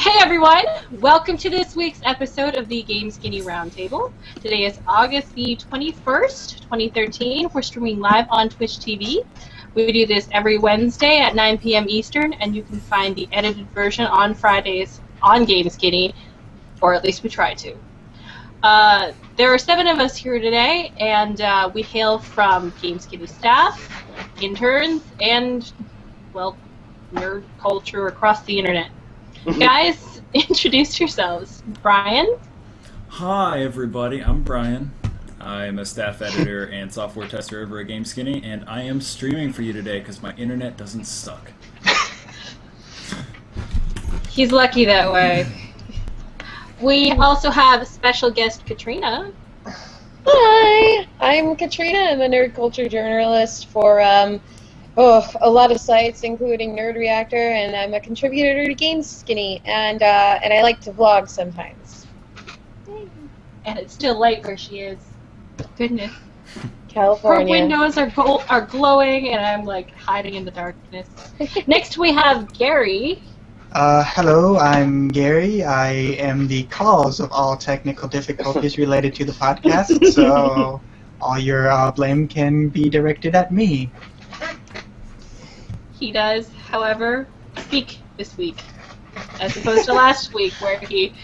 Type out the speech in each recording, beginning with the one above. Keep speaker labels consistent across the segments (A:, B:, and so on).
A: Hey everyone! Welcome to this week's episode of the Gameskinny Roundtable. Today is August the 21st, 2013. We're streaming live on Twitch TV. We do this every Wednesday at 9 p.m. Eastern, and you can find the edited version on Fridays on Gameskinny, or at least we try to. There are 7 of us here today, and we hail from Gameskinny staff, interns, and, well, nerd culture across the internet. Guys, introduce yourselves. Brian?
B: Hi, everybody. I'm Brian. I'm a staff editor and software tester over at Gameskinny, and I am streaming for you today because my internet doesn't suck.
A: He's lucky that way. We also have special guest Katrina.
C: Hi, I'm Katrina. I'm a nerd culture journalist for a lot of sites, including Nerd Reactor, and I'm a contributor to Gameskinny, and I like to vlog sometimes.
A: And it's still light where she is. Goodness.
C: California.
A: Her windows are glowing, and I'm like hiding in the darkness. Next we have Gary.
D: Hello, I'm Gary. I am the cause of all technical difficulties related to the podcast, so all your blame can be directed at me.
A: He does, however, speak this week, as opposed to last week where he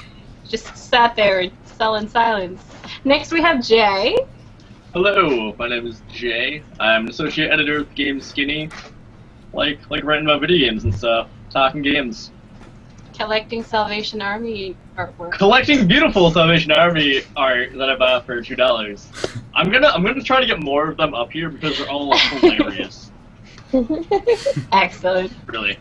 A: just sat there and fell in silence. Next we have Jay.
E: Hello, my name is Jay. I'm an associate editor of Gameskinny, like writing about video games and stuff, talking games.
A: Collecting Salvation Army artwork.
E: Collecting beautiful Salvation Army art that I bought for $2. I'm gonna try to get more of them up here because they're all hilarious.
A: Excellent.
E: Really.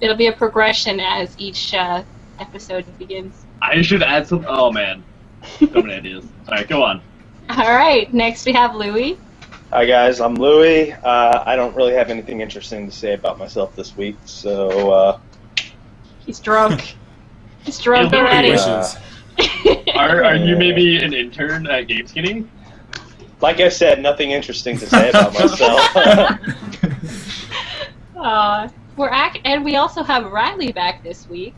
A: It'll be a progression as each episode begins.
E: I should add some. Oh man, so many ideas. Alright, go on.
A: Alright, next we have Louie.
F: Hi guys, I'm Louie. I don't really have anything interesting to say about myself this week, so
A: He's drunk. He's drunk
E: Hey, Louie.
A: already.
E: Are you maybe an intern at Gameskinny?
F: like I said, nothing interesting to say about myself.
A: And we also have Riley back this week.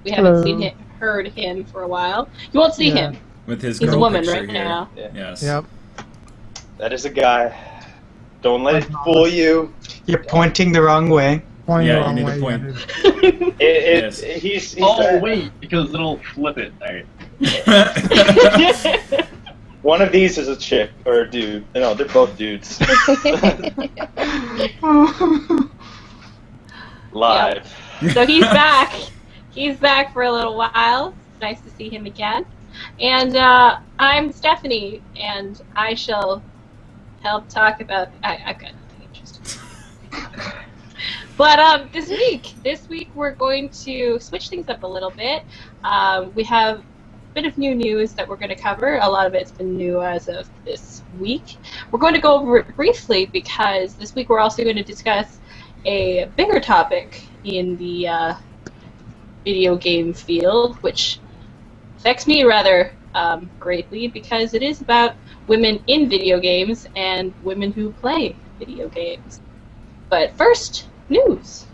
A: We haven't heard him for a while. You won't see him.
B: With his
A: He's a
B: girl
A: woman
B: picture
A: right
B: here.
A: now.
F: Yeah.
B: Yes.
D: Yep.
F: That is a guy. Don't let it fool you.
D: You're pointing the wrong way.
B: Yeah, you need to point.
F: He's
E: Oh wait, because it'll flip it. Alright.
F: One of these is a chick or a dude. No, they're both dudes. Live.
A: Yep. So he's back. He's back for a little while. It's nice to see him again. And I'm Stephanie, and I shall help talk about. I've got nothing interesting. But this week we're going to switch things up a little bit. We have a bit of new news that we're going to cover. A lot of it's been new as of this week. We're going to go over it briefly because this week we're also going to discuss a bigger topic in the video game field, which affects me rather greatly because it is about women in video games and women who play video games. But first, news.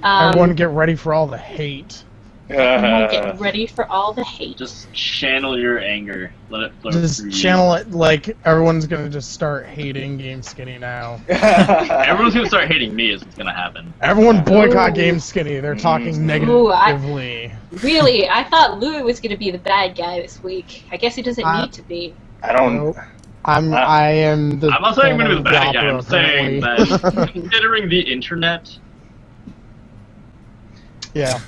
G: Everyone get ready for all the hate.
A: Everyone get ready for all the hate.
E: Just channel your anger. Let it flow
G: Just
E: through
G: channel it like everyone's gonna just start hating Gameskinny now.
E: you. Everyone's gonna start hating me is what's gonna happen.
G: Everyone boycott
A: Ooh.
G: Gameskinny. They're talking
A: Ooh,
G: negatively.
A: Really, I thought Louis was going to be the bad guy this week. I guess he doesn't need to be.
F: I don't.
G: Nope. I am the.
E: I'm not saying I'm gonna be the bad guy.
G: Opera,
E: I'm saying
G: apparently.
E: that considering the internet.
G: Yeah.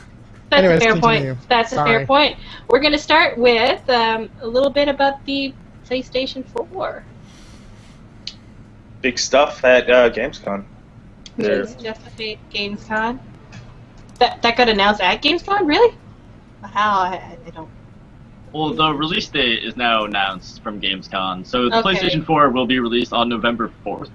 A: That's
G: Anyways,
A: a fair
G: continue.
A: point. That's a
G: Sorry.
A: fair point. We're going to start with a little bit about the PlayStation 4.
F: Big stuff at Gamescom.
A: It's just a Gamescom. That got announced at Gamescom? Really? How? I don't.
E: Well, the release date is now announced from Gamescom, so the
A: Okay.
E: PlayStation 4 will be released on November 4th.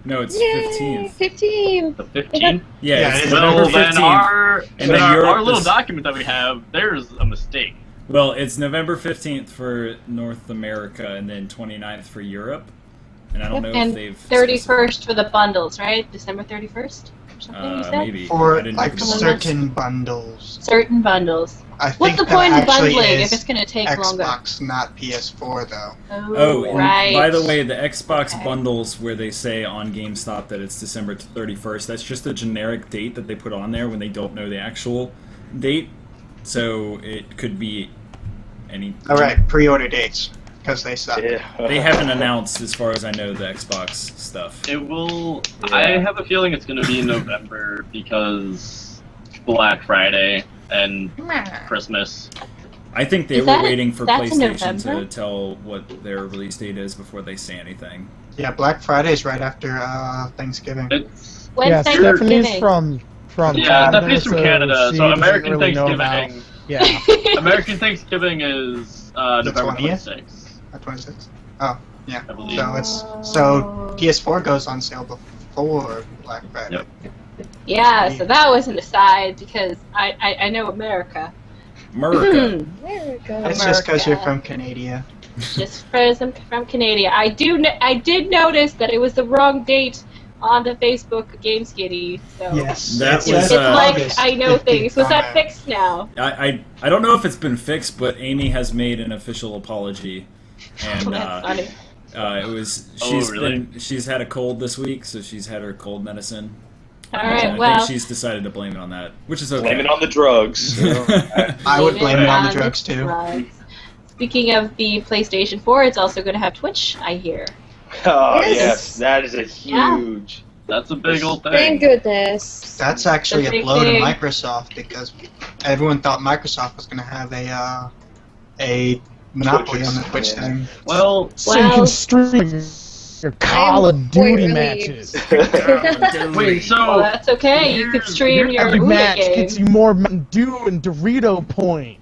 B: No, it's
C: Yay,
B: 15th.
C: 15.
E: The 15th?
B: Yeah, it's
E: Well,
B: November
E: then
B: 15th. And then
E: our
B: Europe
E: little
B: is-
E: document that we have, there's a mistake.
B: Well, it's November 15th for North America and then 29th for Europe. And I don't know if
A: And
B: they've
A: 31st for the bundles, right? December 31st or something, you said?
B: maybe. I
D: For
B: didn't
D: like
B: look at the
D: certain bundles.
A: Certain bundles.
D: I
A: What's
D: think
A: the
D: that
A: point of
D: actually
A: bundling
D: is
A: if it's going to take longer?
D: Xbox, not PS4 though.
B: Oh, and
A: right.
B: by the way, the Xbox
A: Okay.
B: bundles where they say on GameStop that it's December 31st, that's just a generic date that they put on there when they don't know the actual date. So it could be any.
D: All right, pre-order dates because they suck.
F: Yeah.
B: They haven't announced, as far as I know, the Xbox stuff.
E: It will.
F: Yeah.
E: I have a feeling it's going to be in November because Black Friday and Christmas.
B: I think they
A: Is
B: were
A: that-
B: waiting for
A: that's in
B: PlayStation to
A: November?
B: tell what their release date is before they say anything.
D: Yeah, Black Friday is right after Thanksgiving.
E: It's
A: When's
G: Yeah, Stephanie's
A: Thanksgiving?
G: from
E: yeah,
G: Canada,
E: Stephanie's from Canada,
G: she
E: so
G: doesn't
E: American
G: really know about-
E: Thanksgiving.
G: Yeah.
E: American Thanksgiving is November
D: 20th?
E: 26th,
D: 26. Oh, yeah.
E: I believe.
D: So so PS4 goes on sale before Black Friday.
E: Yep.
A: Yeah, so that was an aside because I know America.
B: America.
C: America.
D: It's just because you're
A: America.
D: from Canada.
A: Just because I'm from Canada. I did notice that it was the wrong date on the Facebook Gameskinny. So
D: Yes.
B: That
D: it's,
B: was,
A: it's like
D: August
A: I know
D: 15th
A: things. Was
D: on
A: that
D: there.
A: fixed now?
B: I don't know if it's been fixed, but Amy has made an official apology, and
A: That's funny.
B: it was
E: Oh, really?
B: she's had a cold this week, so she's had her cold medicine.
A: All
B: And
A: right,
B: I
A: well,
B: think she's decided to blame it on that, which is okay.
F: Blame it on the drugs.
D: I would blame it on the
A: on
D: drugs too.
A: drugs. Speaking of the PlayStation 4, it's also going to have Twitch, I hear.
F: Oh
C: Yes.
F: yes, that is a huge.
E: That's a big old
C: Thank
E: thing.
C: goodness.
D: That's actually
A: The
D: a
A: big
D: blow to
A: thing.
D: Microsoft because everyone thought Microsoft was going to have a monopoly
F: Twitches,
D: on the Twitch
F: yeah.
D: thing.
E: Well,
G: So you can stream your Call of Duty
C: really-
G: matches.
E: wait, so
A: Well, that's okay. You could stream your
G: Every
A: Ouya
G: match
A: game.
G: gets you more Mountain Dew and Dorito points.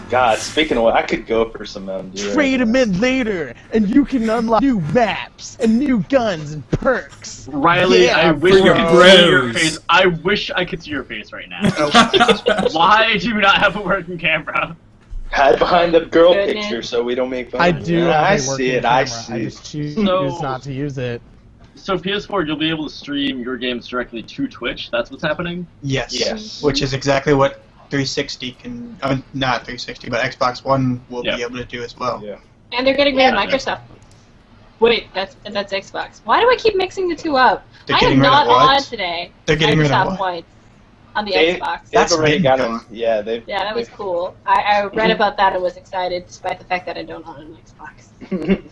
F: God, speaking of what, I could go for some Mountain Dew.
G: Trade them in later, and you can unlock new maps and new guns and perks.
E: Riley,
G: Yeah,
E: I wish
B: for your
E: I could see your
B: bros.
E: face. I wish I could see your face right now.
D: Oh,
E: Why do you not have a working camera?
F: Hide behind the girl
A: Goodness.
F: picture so we don't make fun
G: I
F: of it.
G: do.
F: Yeah, I
G: have a
F: see
G: working
F: it. I
G: camera.
F: see
G: I
F: it.
G: just choose
E: So-
G: not to use it.
E: So PS4, you'll be able to stream your games directly to Twitch. That's what's happening.
D: yes.
F: Yes.
D: Which is exactly what 360 can. I mean, not 360, but Xbox One will
E: Yeah.
D: be able to do as well.
F: Yeah.
A: And they're getting rid of
E: Yeah.
A: Microsoft. Wait, that's Xbox. Why do I keep mixing the two up?
D: They're
A: I
D: getting
A: am
D: rid of
A: not
D: what?
A: on today.
D: They're getting rid of
A: Microsoft
D: what?
A: points on the
F: They-
A: Xbox.
F: They've
D: That's
F: already
D: been
F: got
D: gone.
F: them. Yeah, they've.
A: Yeah, that was cool. I read about that and was excited, despite the fact that I don't own an Xbox.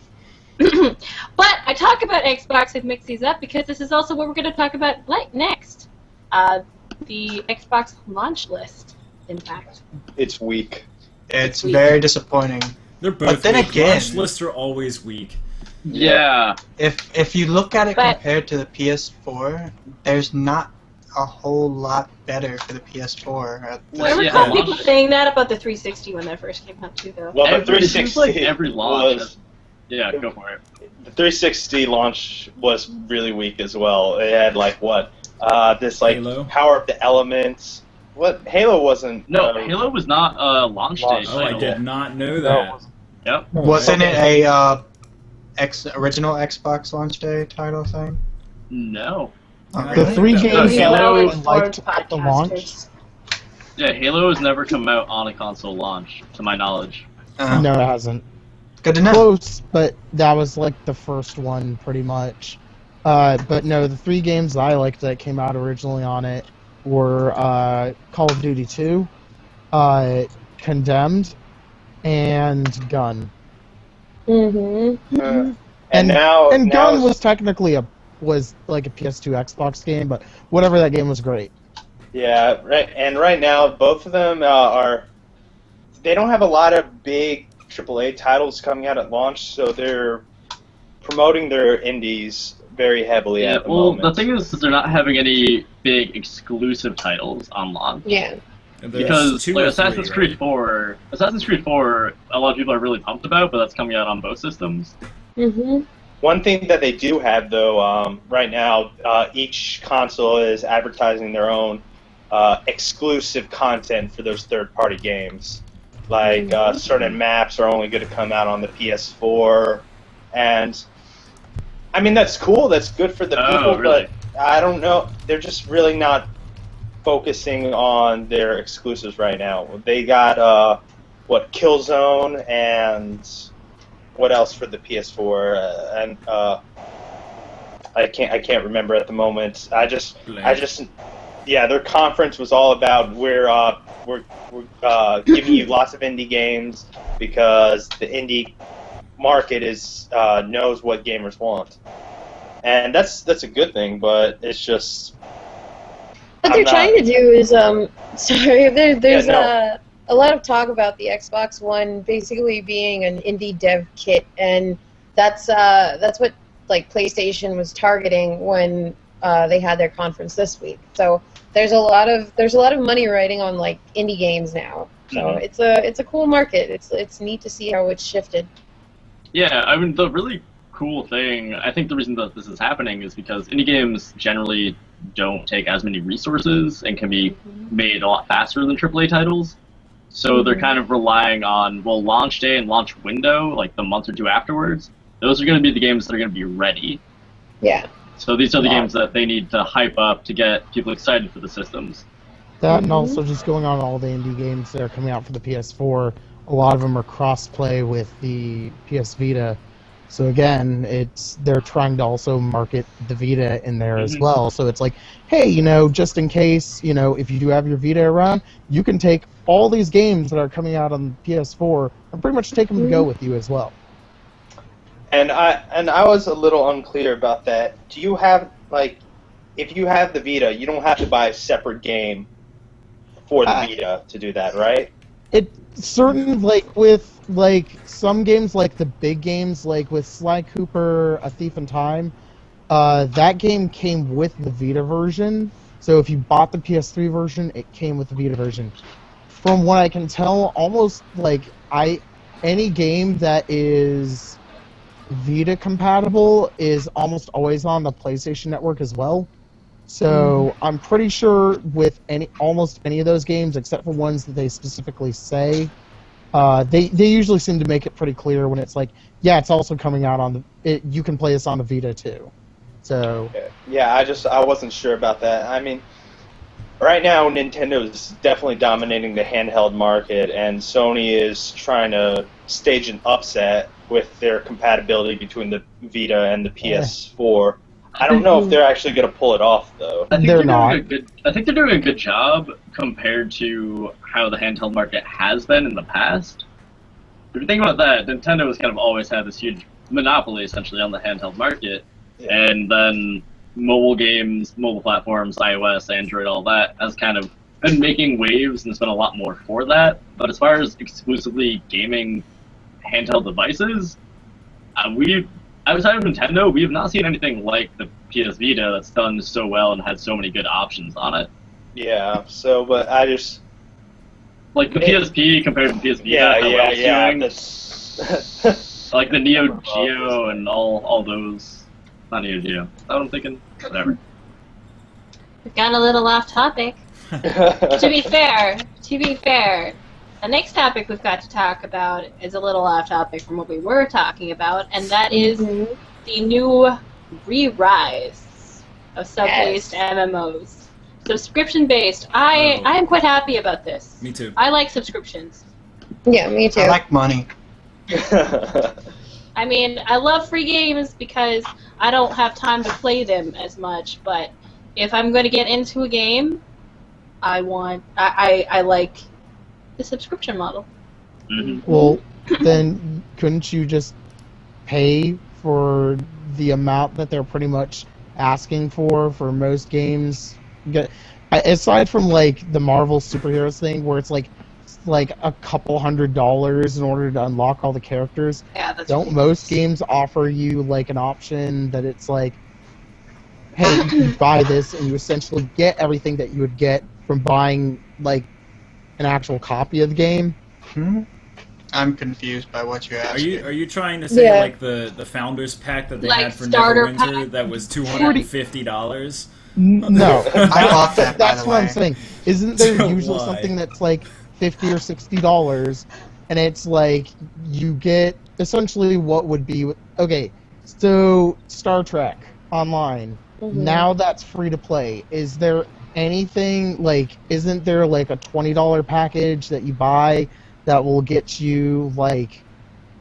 A: But I talk about Xbox and mix these up because this is also what we're going to talk about next. The Xbox launch list, in fact.
F: It's weak.
D: It's
A: Weak.
D: very disappointing.
B: They're both.
D: But then
B: weak.
D: again-
B: Launch lists are always weak.
E: Yeah.
D: If you look at it
A: But-
D: compared to the PS4, there's not a whole lot better for the PS4.
A: I
E: Well, yeah.
A: recall people saying that about the 360 when that first came out, too, though.
F: Well, the
E: It seems
F: 360
E: like every launch.
F: was.
E: Yeah, go for it.
F: The 360 launch was really weak as well. It had like what? This like
B: Halo?
F: power of the elements. What Halo wasn't?
E: No, Halo was not a launch
F: Launch.
E: date
B: Oh, I
E: title.
B: did not know
F: No,
B: that.
E: Yep.
D: Wasn't it a original Xbox launch day title thing?
E: No.
D: Oh,
B: I
G: The
D: really?
G: three
B: No,
G: games
E: Halo
G: that I
A: well-informed
G: liked at the launch.
A: podcasters.
E: Yeah, Halo has never come out on a console launch, to my knowledge.
G: No, it hasn't.
D: Good to know.
G: Close, but that was like the first one, pretty much. But no, the three games I liked that came out originally on it were Call of Duty 2, Condemned, and Gun.
C: Mm-hmm.
F: and now
G: And
F: now
G: Gun was technically was like a PS2 Xbox game, but whatever, that game was great.
F: yeah right. And right now, both of them are. They don't have a lot of big AAA titles coming out at launch, so they're promoting their indies very heavily
E: Yeah,
F: at the
E: well,
F: moment.
E: the thing is, they're not having any big exclusive titles on launch.
C: Yeah.
B: There's
E: Because
B: two
E: like,
B: or
E: Assassin's
B: three,
E: Creed 4, a lot of people are really pumped about, but that's coming out on both systems.
C: Mm-hmm.
F: One thing that they do have, though, right now, each console is advertising their own exclusive content for those third-party games. Like certain maps are only going to come out on the PS4, and I mean, that's cool. That's good for the people,
E: really?
F: but I don't know. They're just really not focusing on their exclusives right now. They got Killzone and what else for the PS4 I can't remember at the moment. Yeah, their conference was all about we're giving you lots of indie games because the indie market knows what gamers want, and that's a good thing. But it's just
C: what they're trying to do is sorry. There's a lot of talk about the Xbox One basically being an indie dev kit, and that's what like PlayStation was targeting when they had their conference this week. So there's a lot of money riding on like indie games now. So it's a cool market. It's neat to see how it's shifted.
E: Yeah, I mean the really cool thing. I think the reason that this is happening is because indie games generally don't take as many resources and can be made a lot faster than AAA titles. So they're kind of relying on launch day and launch window, like the month or two afterwards. Those are going to be the games that are going to be ready.
C: Yeah.
E: So these are the games that they need to hype up to get people excited for the systems.
G: That and also just going on all the indie games that are coming out for the PS4, a lot of them are cross-play with the PS Vita. So again, they're trying to also market the Vita in there as well. So it's like, hey, just in case, if you do have your Vita around, you can take all these games that are coming out on PS4 and pretty much take them to go with you as well.
F: And I was a little unclear about that. Do you have if you have the Vita, you don't have to buy a separate game for the Vita to do that, right?
G: It certain with some games, like the big games, like with Sly Cooper, A Thief in Time, that game came with the Vita version. So if you bought the PS3 version, it came with the Vita version. From what I can tell, almost any game that is Vita compatible is almost always on the PlayStation Network as well. So I'm pretty sure with almost any of those games, except for ones that they specifically say, they usually seem to make it pretty clear when it's like, yeah, it's also coming out on you can play this on the Vita too. So
F: yeah, I wasn't sure about that. I mean, right now Nintendo is definitely dominating the handheld market, and Sony is trying to stage an upset with their compatibility between the Vita and the PS4. I don't know if they're actually going to pull it off, though.
E: I think
G: they're not.
E: I think they're doing a good job compared to how the handheld market has been in the past. If you think about that, Nintendo has kind of always had this huge monopoly, essentially, on the handheld market. Yeah. And then mobile games, mobile platforms, iOS, Android, all that, has kind of been making waves, and there's been a lot more for that. But as far as exclusively gaming handheld devices, outside of Nintendo, we have not seen anything like the PS Vita that's done so well and had so many good options on it.
F: Yeah, so, but I just...
E: Like the PSP compared to the PS Vita, like the Neo Geo and all those... Not Neo Geo. That's what I'm thinking. Whatever.
A: We've gone a little off topic. To be fair, the next topic we've got to talk about is a little off topic from what we were talking about, and that is the new re-rise of sub-based MMOs. Subscription-based. I am quite happy about this.
B: Me too.
A: I like subscriptions.
C: Yeah, me too.
D: I like money.
A: I mean, I love free games because I don't have time to play them as much, but if I'm going to get into a game, I like the subscription model.
G: Well, then couldn't you just pay for the amount that they're pretty much asking for most games? Aside from like the Marvel superheroes thing, where it's like a couple $100 in order to unlock all the characters.
A: Yeah, that's
G: don't most games offer you like an option that it's like, hey, you buy this and you essentially get everything that you would get from buying like an actual copy of the game?
D: I'm confused by what you're asking.
B: Are you trying to say like the Founders Pack that they
A: like
B: had for
A: starter
B: Neverwinter
A: pack?
B: that was $250?
G: No,
D: I bought that.
G: that's
D: by the
G: what I'm
D: way.
G: saying. Isn't there usually
B: Why?
G: something that's like $50 or $60, and it's like you get essentially what would be okay. So, Star Trek Online,
C: Mm-hmm.
G: now that's free to play. Is there anything, like, isn't there, like, a $20 package that you buy that will get you, like,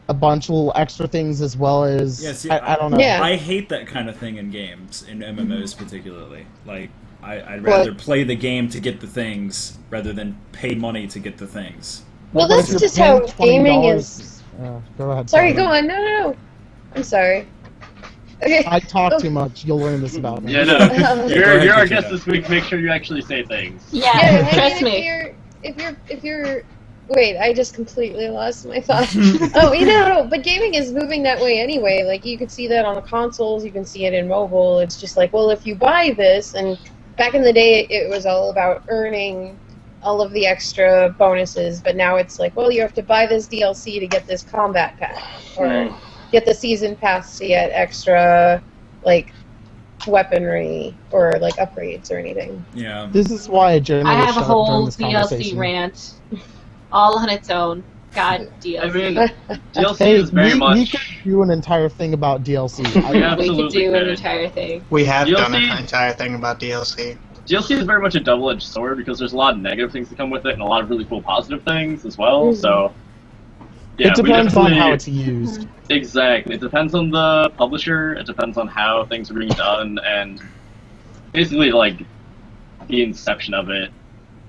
G: a bunch of little extra things as well as...
B: Yeah, see,
G: I don't know.
C: Yeah.
B: I hate that kind of thing in games, in MMOs particularly. Like, I'd rather play the game to get the things rather than pay money to get the things.
C: Well,
G: But if
C: that's
G: you're
C: just
G: paying
C: how gaming
G: $20
C: is.
G: go ahead.
C: Sorry, go on. No. I'm sorry. Okay.
G: I talk too much. You'll learn this about me.
E: Yeah, no.
B: Go ahead,
E: You're our
B: Katrina.
E: guest this week. Make sure you actually say things.
A: Yeah,
C: Yeah,
A: trust
C: I
A: me.
C: mean, if you're wait, I just completely lost my thought. Oh, no, but gaming is moving that way anyway. Like, you can see that on the consoles, you can see it in mobile. It's just like, well, if you buy this, and back in the day, it was all about earning all of the extra bonuses, but now it's like, well, you have to buy this DLC to get this combat pack, or get the season pass to get extra, like, weaponry, or, like, upgrades or anything.
B: Yeah.
G: This is why I generally
A: I have a
G: shut up during
A: whole
G: this
A: DLC
G: conversation.
A: rant, all on its own. God, DLC.
E: I mean, DLC
G: Hey,
E: is very
G: we
E: much.
G: could do an entire thing about DLC.
E: Yeah.
A: we could
E: absolutely
A: do an
E: could.
A: entire thing.
D: We have done
E: DLC?
D: an entire thing about DLC.
E: DLC is very much a double-edged sword because there's a lot of negative things that come with it and a lot of really cool positive things as well. So, yeah,
G: it
E: we
G: depends on
E: definitely-
G: how it's used.
E: Exactly. It depends on the publisher. It depends on how things are being done, and basically, like, the inception of it.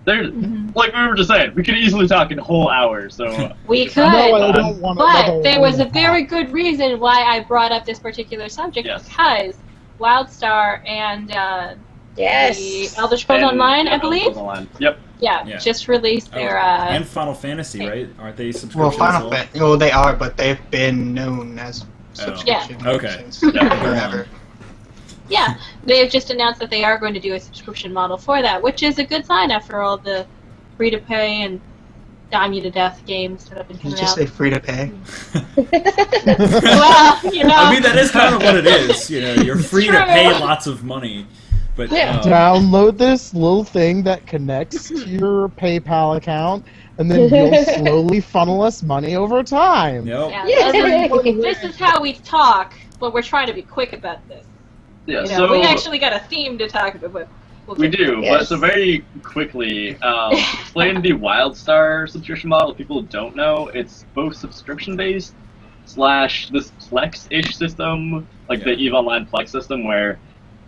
E: There, like we were just saying, we could easily talk in a whole hour. So
A: We could,
G: No, I don't want
A: but there was a
G: long
A: very
G: talk.
A: good reason why I brought up this particular subject,
E: Yes.
A: because WildStar and
C: Yes.
A: the Elder Scrolls
E: and-
A: Online,
E: yeah,
A: I believe,
E: Elder Scrolls Online. Yep.
A: yeah, just released
B: Oh,
A: their
B: and Final Fantasy, right? Aren't they subscriptions?
D: Well,
B: as
D: Final Fantasy. Well, they are, but they've been known as subscription
B: Yeah. Okay.
D: since
E: Yeah.
D: forever.
A: yeah, they've just announced that they are going to do a subscription model for that, which is a good sign after all the free-to-pay and dime-you-to-death games that have been
D: Did you
A: coming
D: just
A: out.
D: say free to pay?
A: Well, you know,
B: I mean, that is kind of what it is. You know, you're free to
A: True.
B: pay lots of money, but
C: Yeah.
G: Download this little thing that connects to your PayPal account, and then you'll slowly funnel us money over time.
B: Yep.
A: yeah, this is how we talk, but we're trying to be quick about this.
E: Yeah.
A: You know,
E: So
A: we actually got a theme to talk about. But we'll
E: we
A: get
E: do,
A: to it.
C: Yes.
E: but so very quickly, explain the WildStar subscription model. If people don't know, it's both subscription-based / this Plex-ish system, like the EVE Online Plex system, where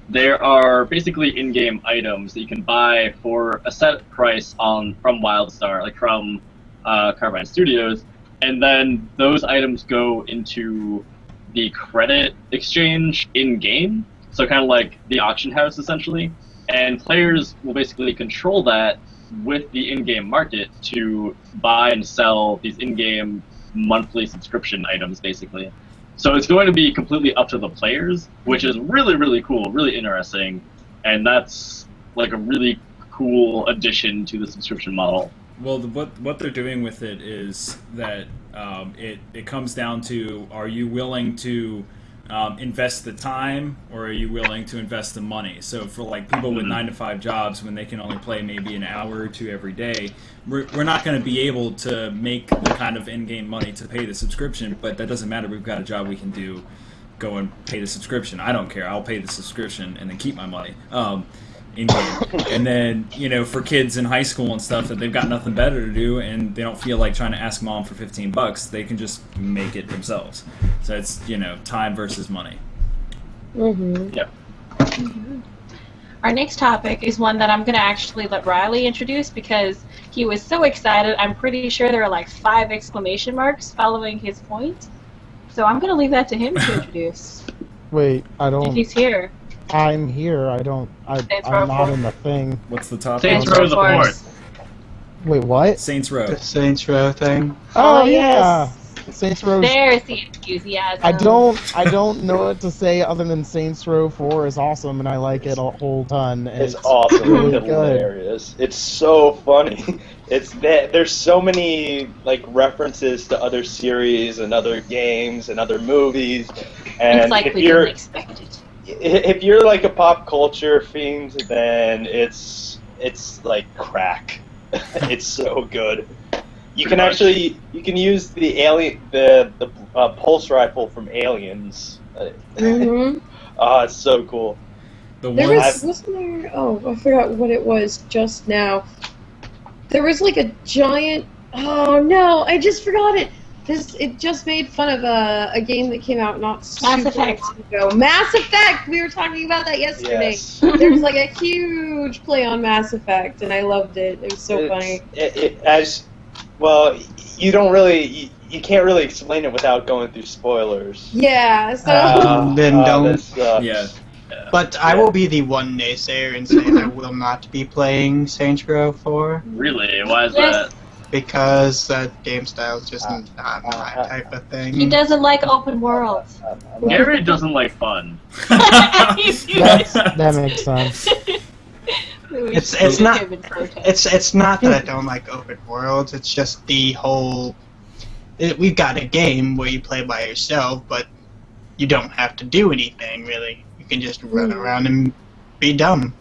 E: there are basically in-game items that you can buy for a set price from WildStar, like from Carbine Studios, and then those items go into the credit exchange in-game, so kind of like the auction house essentially, and players will basically control that with the in-game market to buy and sell these in-game monthly subscription items basically. So it's going to be completely up to the players, which is really, really cool, really interesting, and that's like a really cool addition to the subscription model.
B: Well, what they're doing with it is that it comes down to, are you willing to invest the time, or are you willing to invest the money? So for like people with 9-to-5 jobs, when they can only play maybe an hour or two every day, we're not going to be able to make the kind of in-game money to pay the subscription, but that doesn't matter. We've got a job we can do. Go and pay the subscription. I don't care. I'll pay the subscription and then keep my money in-game. And then, you know, for kids in high school and stuff that they've got nothing better to do and they don't feel like trying to ask mom for $15, they can just make it themselves. So it's, you know, time versus money.
C: Mm-hmm.
E: Yep.
A: Our next topic is one that I'm going to actually let Riley introduce because he was so excited. I'm pretty sure there are like 5 exclamation marks following his point. So I'm going to leave that to him to introduce.
G: Wait, I
A: If
G: don't.
A: he's here.
G: I'm here. I don't.
A: Saints
G: I'm
A: Row
G: not
A: 4.
G: in the thing.
B: What's the topic?
E: Saints Row the
A: Of
E: Fourth.
A: course.
G: Wait, what?
B: Saints Row.
D: The Saints Row thing.
G: Oh,
A: Oh,
G: yeah, Saints Row.
A: There's the enthusiasm.
G: I don't know what to say other than Saints Row 4 is awesome, and I like it a whole ton. and
F: It's awesome
G: really
F: and
G: good.
F: hilarious. It's so funny. It's that there's so many like references to other series and other games and other movies. And
A: It's like
F: if
A: we
F: you're
A: didn't expect it.
F: if you're like a pop culture fiend, then it's like crack. It's so good. You can
E: Pretty much.
F: actually you can use the pulse rifle from Aliens
C: Mhm.
F: Oh, it's so cool.
B: The
C: There
B: ones
C: wasn't there. Oh, I forgot what it was just now. There was like a giant. Oh no, I just forgot it. It just made fun of a game that came out not super
A: Effect.
C: long ago. Mass Effect. We were talking about that yesterday.
F: Yes.
C: There was like a huge play on Mass Effect, and I loved it. It was so funny.
F: Well, you don't really, you can't really explain it without going through spoilers.
C: Yeah. So.
D: Then don't.
F: That sucks.
B: Yeah.
D: But I will be the one naysayer and say I will not be playing Saints Row 4
E: Really? Why is
A: Yes.
E: that?
D: because that game style is just not my type of thing.
A: He doesn't like open worlds.
E: Gary doesn't like fun.
G: That makes sense.
D: It's not. It's not that I don't like open worlds. It's just the whole. We've got a game where you play by yourself, but you don't have to do anything really. You can just run around and be dumb.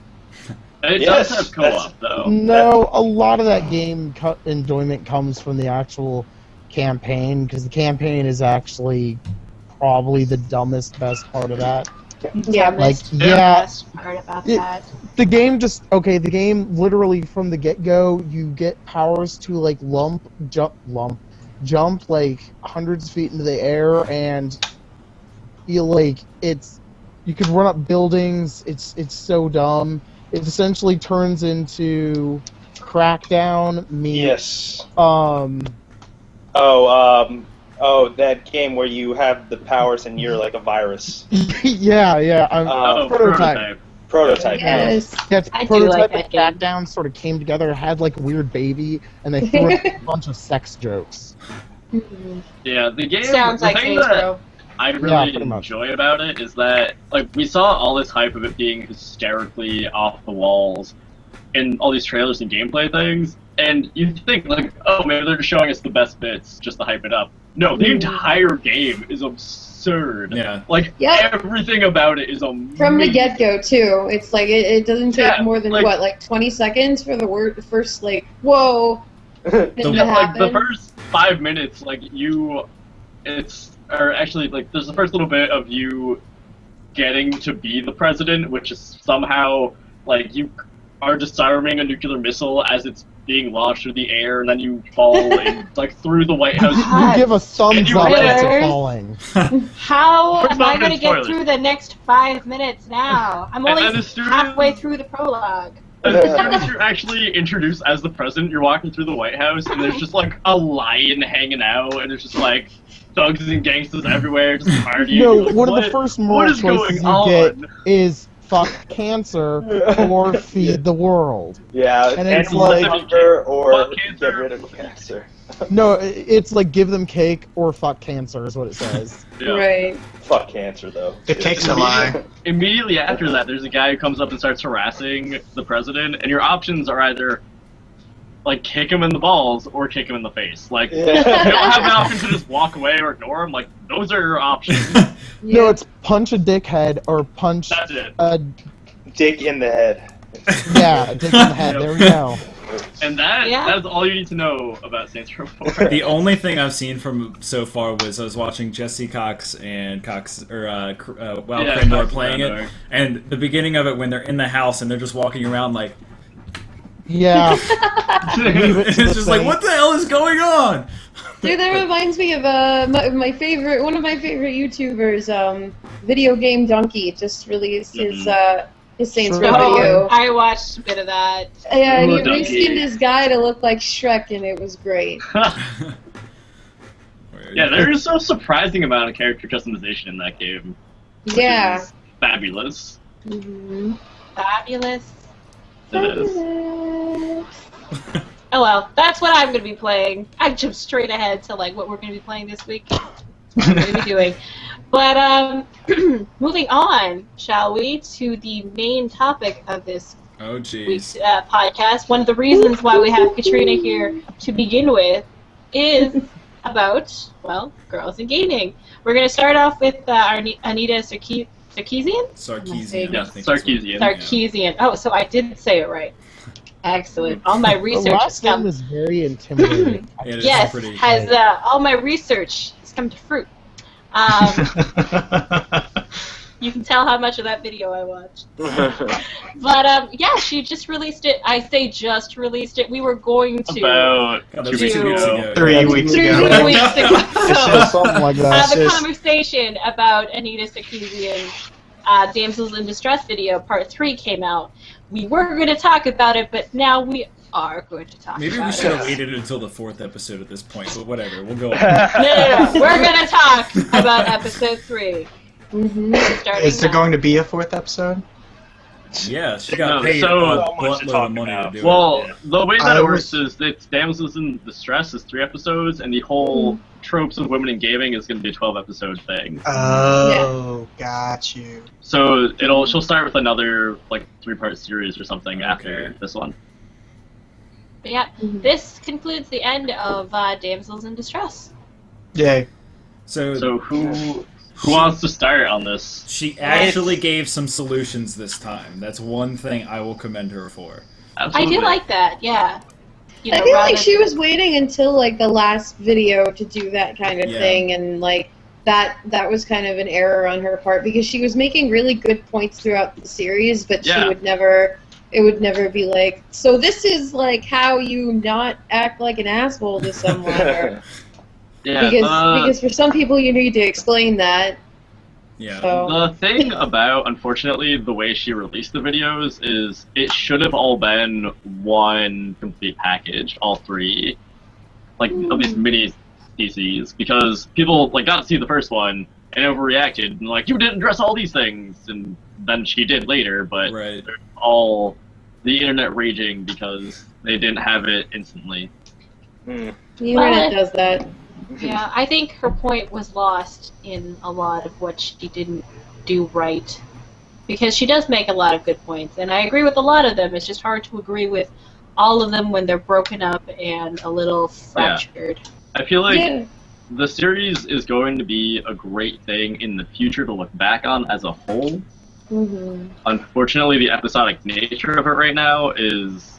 E: It
F: Yes,
E: does have co-op though.
G: No, a lot of that game enjoyment comes from the actual campaign, because the campaign is actually probably the dumbest, best part of that.
C: Yeah.
G: Like,
A: The
G: yeah,
A: best part about
G: it-
A: that.
G: the game the game literally from the get-go, you get powers to like jump like hundreds of feet into the air, and feel like you could run up buildings. It's so dumb. It essentially turns into Crackdown meets
F: Yes. That game where you have the powers and you're like a virus.
G: yeah.
E: Oh,
G: Prototype.
F: Prototype.
C: Yes.
G: Yeah, it's
A: I do
G: Prototype
A: like
G: and
A: that game.
G: Crackdown sort of came together, had like a weird baby, and they threw in a bunch of sex jokes.
E: Yeah, the game.
A: Sounds
E: the
A: like
E: thing
A: Saints
E: that
A: Row.
E: I
G: Yeah,
E: really
G: pretty much.
E: enjoy about it is that, like, we saw all this hype of it being hysterically off the walls in all these trailers and gameplay things, and you think, like, oh, maybe they're just showing us the best bits just to hype it up. No, the entire game is absurd.
B: Yeah.
E: Like,
C: Yep.
E: everything about it is amazing.
C: From the get-go too, it's like it doesn't take
E: Yeah,
C: more than
E: like-
C: 20 seconds for the first like whoa thing to
E: Yeah, like, the
C: happen.
E: first 5 minutes, like, there's the first little bit of you getting to be the president, which is somehow, like, you are disarming a nuclear missile as it's being launched through the air, and then you fall in, like, through the White House.
G: You give a thumbs
E: you
G: up as
A: realize-
G: it's falling.
A: How
E: First
A: am I
E: off,
A: going to
E: it's
A: get
E: spoilers.
A: through the next 5 minutes now? I'm
E: And
A: only
E: then as soon as-
A: halfway through the prologue.
E: As soon as you're actually introduced as the president, you're walking through the White House, and there's just, like, a lion hanging out, and there's just, like, thugs and gangsters everywhere just partying.
G: No,
E: You're like,
G: one of the
E: "What-
G: first
E: what
G: moral
E: is
G: choices
E: going
G: you get
E: on?"
G: is fuck cancer or feed the world.
F: Yeah,
G: And
F: and
G: it's
F: like
G: like-
F: hunger or
E: Fuck
F: get
E: cancer.
F: rid of cancer.
G: No, it's like give them cake or fuck cancer is what it says.
E: Yeah.
C: Right.
F: Fuck cancer though.
D: The cake's a lie.
E: Immediately after that, there's a guy who comes up and starts harassing the president, and your options are either, like, kick him in the balls or kick him in the face. Like, you don't have an option to just walk away or ignore him. Like, those are your options.
G: No, it's punch a dickhead or punch
E: That's it.
G: a
F: Dick in the head.
G: a dick in the head. There we go.
E: And
A: Yeah.
E: that's all you need to know about Saints Row 4.
B: The only thing I've seen from so far was I was watching Jesse Cox and Crandor
E: Cox
B: playing
E: and Crandor.
B: it, and the beginning of it when they're in the house and they're just walking around like
G: Yeah.
B: it's just like, what the hell is going on?
C: Dude, that reminds me of my favorite, one of my favorite YouTubers, Video Game Donkey, just released his Saints Row
G: Sure.
C: video.
A: I watched a bit of that.
C: Yeah, and
E: Ooh,
C: he
E: Donkey.
C: reskinned his guy to look like Shrek, and it was great.
E: Yeah, there's so surprising amount of character customization in that game. which
C: Yeah.
E: is fabulous.
C: Mhm.
A: Fabulous.
E: It is.
A: Oh well, that's what I'm going to be playing. I jumped straight ahead to like what we're going to be playing this week. What we're going to be doing. But moving on, shall we, to the main topic of this
B: Oh jeez.
A: week's podcast. One of the reasons why we have Katrina here to begin with is about, well, girls in gaming. We're going to start off with our Anita Sarkeesian?
B: Sarkeesian.
E: Yeah,
B: I think that's what-
E: Sarkeesian.
A: Sarkeesian. Oh, so I did say it right. Excellent. All my
G: The
A: research has
G: last name
A: come.
G: is very intimidating.
B: It is
A: Yes,
B: pretty.
A: has all my research has come to fruit. You can tell how much of that video I watched. But yeah, she just released it. I say just released it. We were going to
E: About
B: God, that
E: 2
B: was
E: weeks
B: 2 weeks
E: ago.
B: ago.
D: 3 weeks
A: three
D: ago.
A: weeks ago.
G: Something like that.
A: Have a
D: just-
A: conversation about Anita Sarkeesian's Damsels in Distress video. Part 3 came out. We were going to talk about it, but now we are going to talk
B: Maybe
A: about
B: we
A: it.
B: should have waited until the 4th episode at this point, but whatever. We'll go on.
A: No. We're going to talk about episode 3.
C: Mm-hmm.
A: Starting
D: Is there
A: now.
D: going to be a 4th episode?
B: Yeah, she got
E: No,
B: paid
E: so-
B: a
F: So much to
B: buttload
F: talk
B: of money
F: about.
B: to do
E: Well,
B: it.
E: the way that
D: I
E: it
D: was-
E: works is that Damsels in Distress is 3 episodes, and the whole tropes of women in gaming is going to be a 12-episode thing.
D: Oh, got you.
E: So she'll start with another 3-part series or something after
B: Okay.
E: this one.
A: But yeah, this concludes the end of Damsels in Distress.
D: Yay.
E: So who wants to start on this?
B: She actually gave some solutions this time. That's one thing I will commend her for.
A: I
E: Absolutely.
A: do like that, yeah. You
C: I
A: know,
C: feel like
A: rather-
C: she was waiting until like the last video to do that kind of
B: Yeah.
C: thing, and like that was kind of an error on her part because she was making really good points throughout the series, but
E: Yeah.
C: she would never. It would never be like, so this is like how you not act like an asshole to someone, or,
E: Yeah.
C: because for some people you need to explain that.
B: Yeah.
C: So
E: The thing about, unfortunately, the way she released the videos is it should have all been one complete package, all 3, of these mini DCs, because people got to see the first one and overreacted and you didn't address all these things, and then she did later, but
B: Right.
E: they're all the internet raging because they didn't have it instantly.
C: the internet does that.
A: Yeah, I think her point was lost in a lot of what she didn't do right. Because she does make a lot of good points, and I agree with a lot of them. It's just hard to agree with all of them when they're broken up and a little fractured.
E: I feel like
C: Yeah.
E: the series is going to be a great thing in the future to look back on as a whole.
C: Mm-hmm.
E: Unfortunately, the episodic nature of it right now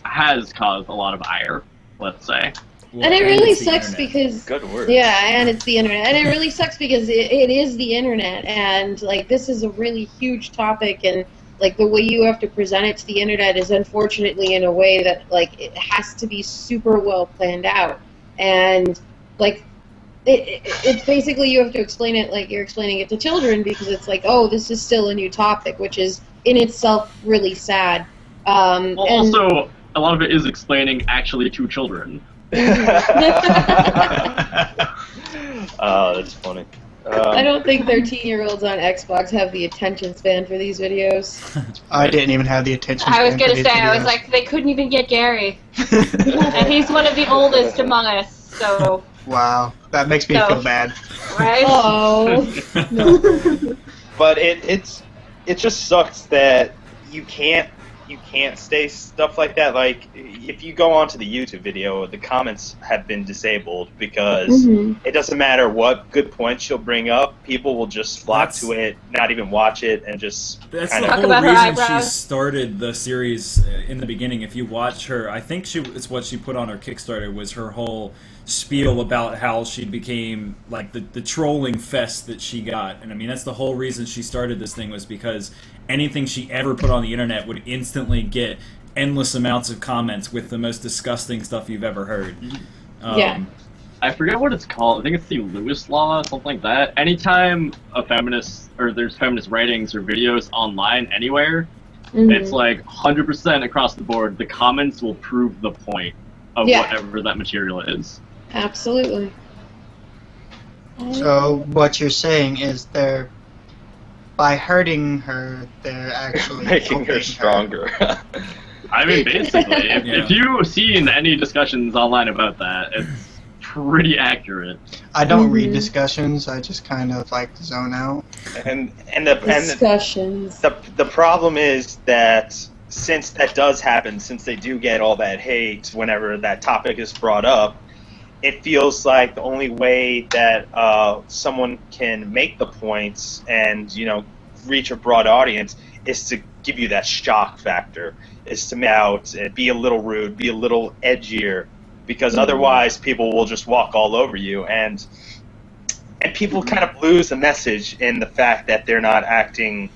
E: has caused a lot of ire, let's say.
B: Well,
C: And it really
B: it's the
C: sucks
B: internet.
C: because
F: Good word.
C: yeah, and it's the internet, and it really sucks because it is the internet, and this is a really huge topic, and the way you have to present it to the internet is unfortunately in a way that it has to be super well planned out, and it's basically you have to explain it like you're explaining it to children because it's oh, this is still a new topic, which is in itself really sad. And
E: Also, a lot of it is explaining actually to children.
F: Oh, that's funny.
C: I don't think 13-year-olds on Xbox have the attention span for these videos.
D: I didn't even have the attention.
A: I was
D: span
A: going
D: for
A: to
D: these
A: say, I was
D: videos.
A: they couldn't even get Gary. And he's one of the oldest among us, so,
D: Wow, that makes me
A: So-
D: feel bad.
A: right?
C: Oh,
F: But it just sucks that you can't say stuff like that. If you go onto the YouTube video, the comments have been disabled because it doesn't matter what good points you'll bring up, people will just flock
B: That's-
F: to it, not even watch it, and just
B: That's
F: kind
B: the
F: of
A: Talk
B: whole
A: about her
B: reason she
A: eyebrows.
B: started the series in the beginning. If you watch her, I think it's what she put on her Kickstarter was her whole spiel about how she became the trolling fest that she got. And I mean, that's the whole reason she started this thing was because anything she ever put on the internet would instantly get endless amounts of comments with the most disgusting stuff you've ever heard.
C: Yeah.
E: I forget what it's called. I think it's the Lewis Law, something like that. Anytime there's feminist writings or videos online anywhere, it's 100% across the board. The comments will prove the point of
C: Yeah.
E: whatever that material is.
C: absolutely.
D: So what you're saying is by hurting her, they're actually
F: making her
D: helping
F: stronger.
E: I mean, basically,
B: Yeah.
E: if you've seen any discussions online about that, it's pretty accurate.
D: I don't read discussions. I just kind of zone out.
F: and the
C: Discussions.
F: the problem is that since that does happen, since they do get all that hate whenever that topic is brought up, it feels like the only way that someone can make the points and reach a broad audience is to give you that shock factor, is to out and be a little rude, be a little edgier, because otherwise people will just walk all over you. And and people kind of lose the message in the fact that they're not acting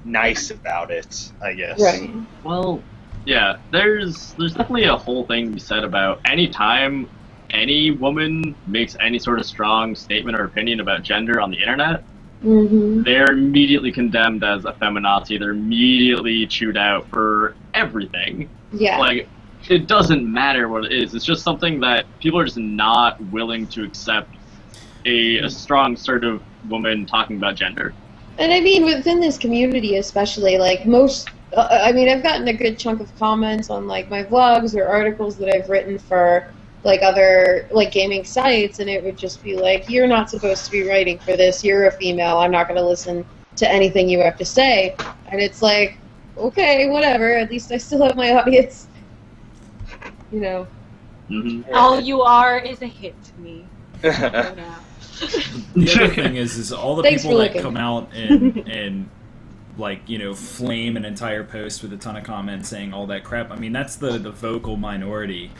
F: nice about it, I guess.
C: Right.
E: Well, yeah, there's definitely a whole thing to be said about any time any woman makes any sort of strong statement or opinion about gender on the internet, they're immediately condemned as a feminazi. They're immediately chewed out for everything.
C: Yeah.
E: Like, it doesn't matter what it is. It's just something that people are just not willing to accept a strong, assertive woman talking about gender.
C: And I mean, within this community especially, like most, I mean, I've gotten a good chunk of comments on like my vlogs or articles that I've written for like other like gaming sites, and it would just be like, you're not supposed to be writing for this, you're a female, I'm not going to listen to anything you have to say. And it's like, okay, whatever, at least I still have my audience, you know.
A: All you are is a hit to me.
B: The other thing is all the
C: Thanks
B: people
C: for
B: that
C: looking.
B: come out and like, you know, flame an entire post with a ton of comments saying all that crap. I mean, that's the vocal minority.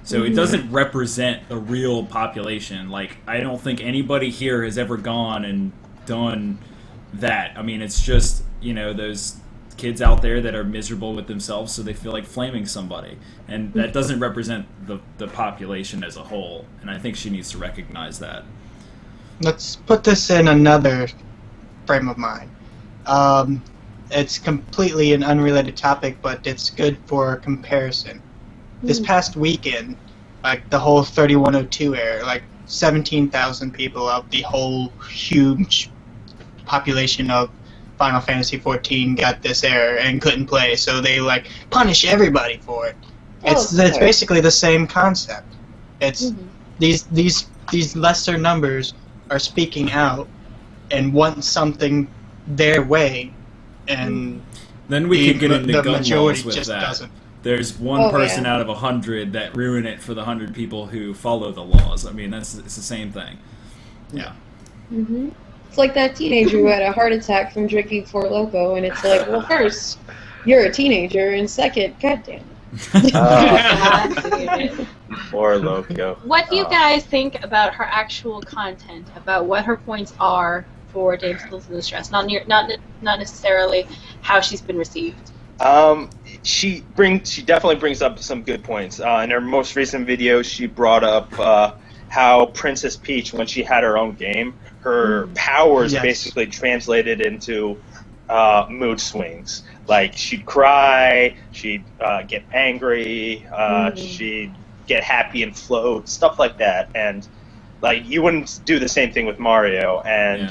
B: So it doesn't represent the real population. Like, I don't think anybody here has ever gone and done that. I mean, it's just, you know, those kids out there that are miserable with themselves, so they feel like flaming somebody. And that doesn't represent the population as a whole. And I think she needs to recognize that.
D: Let's put this in another frame of mind. It's completely an unrelated topic, but it's good for comparison. This past weekend, like the whole 3102 era, like 17,000 people of the whole huge population of Final Fantasy XIV got this error and couldn't play, so they like punish everybody for it. It's basically the same concept. It's these lesser numbers are speaking out and want something their way, and
B: then we could get into
D: the
B: gun
D: majority
B: laws with
D: just
B: that.
D: doesn't.
B: There's one person out of 100 that ruin it for the 100 people who follow the laws. I mean, it's the same thing. Yeah.
C: It's like that teenager who had a heart attack from drinking Four Loko, and it's like, well, first, you're a teenager, and second, goddamn.
F: Or Loco.
A: What do you guys think about her actual content, about what her points are for Damsels in Distress? Not necessarily how she's been received.
F: She definitely brings up some good points. In her most recent video, she brought up how Princess Peach, when she had her own game, her powers basically translated into mood swings. Like, she'd cry, she'd get angry, she'd get happy and float, stuff like that. And like, you wouldn't do the same thing with Mario. And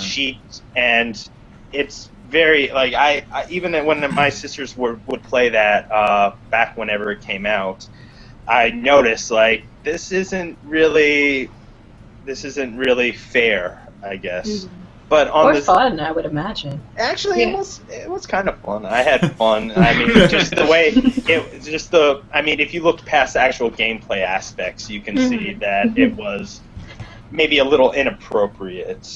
F: it's very, like, I even when my sisters would play that back whenever it came out, I noticed, like, this isn't really fair, I guess. But on
A: or fun, I would imagine.
F: Actually, it was kind of fun. I had fun. I mean, just the way I mean, if you looked past the actual gameplay aspects, you can see that it was maybe a little inappropriate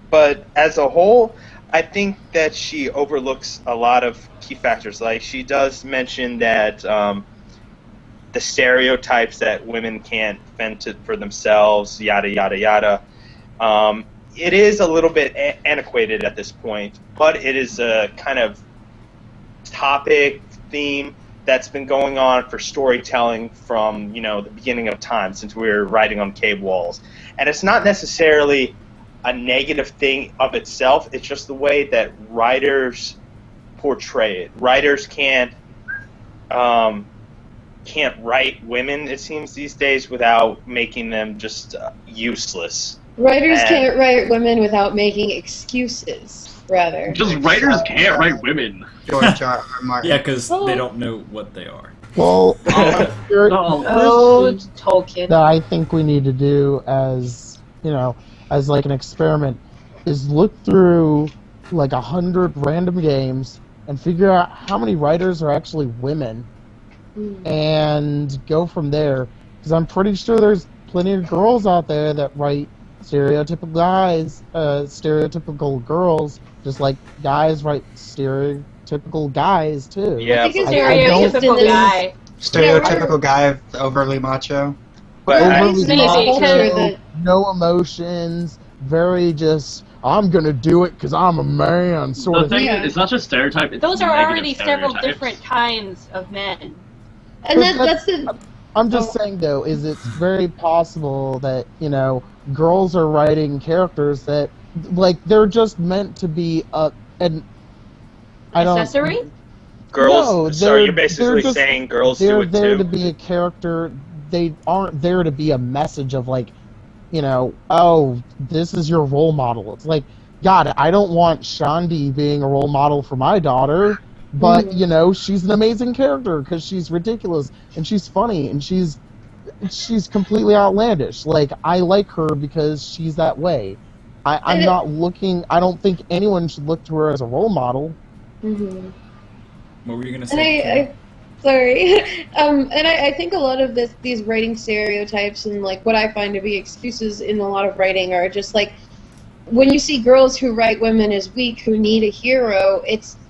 F: but as a whole, I think that she overlooks a lot of key factors. Like, she does mention that the stereotypes that women can't fend for themselves, yada, yada, yada. It is a little bit antiquated at this point, but it is a kind of topic, theme that's been going on for storytelling from, the beginning of time, since we were writing on cave walls. And it's not necessarily a negative thing of itself, it's just the way that writers portray it. Writers can't write women, it seems, these days without making them just useless.
C: Writers can't write women without making excuses, rather.
E: Just writers can't write women.
D: George R. R. Martin.
B: Yeah, because they don't know what they are.
G: Well,
A: Tolkien.
G: that I think we need to do as like an experiment is look through like 100 random games and figure out how many writers are actually women, and go from there. Because I'm pretty sure there's plenty of girls out there that write stereotypical guys, stereotypical girls, just like guys write stereotypical guys too.
F: Yeah,
A: Stereotypical guy.
D: Stereotypical guy, overly macho.
F: But
G: overly
A: maybe,
G: macho,
C: that-
G: no emotions, very just, I'm gonna do it because I'm a man, sort
E: The
G: of
E: thing
C: Yeah.
E: is, it's not just stereotype. It's
A: those are
E: negative
A: already several
E: stereotypes.
A: different kinds of men.
C: And
G: But
C: that's the.
G: I'm just
C: Oh.
G: saying, though, is it's very possible that, girls are writing characters that, like, they're just meant to be an
A: Accessory?
F: girls.
G: No,
F: so
G: they're-
F: you're basically
G: they're just-
F: saying girls do
G: they're
F: it
G: there
F: too.
G: to be a character. They aren't there to be a message of, like, oh, this is your role model. It's like, God, I don't want Shandi being a role model for my daughter, but, she's an amazing character because she's ridiculous and she's funny and she's completely outlandish. Like, I like her because she's that way. I'm not looking. I don't think anyone should look to her as a role model.
C: Mhm.
B: What were you gonna
C: And
B: say?
C: sorry, and I think a lot of these writing stereotypes and like what I find to be excuses in a lot of writing are just like when you see girls who write women as weak who need a hero,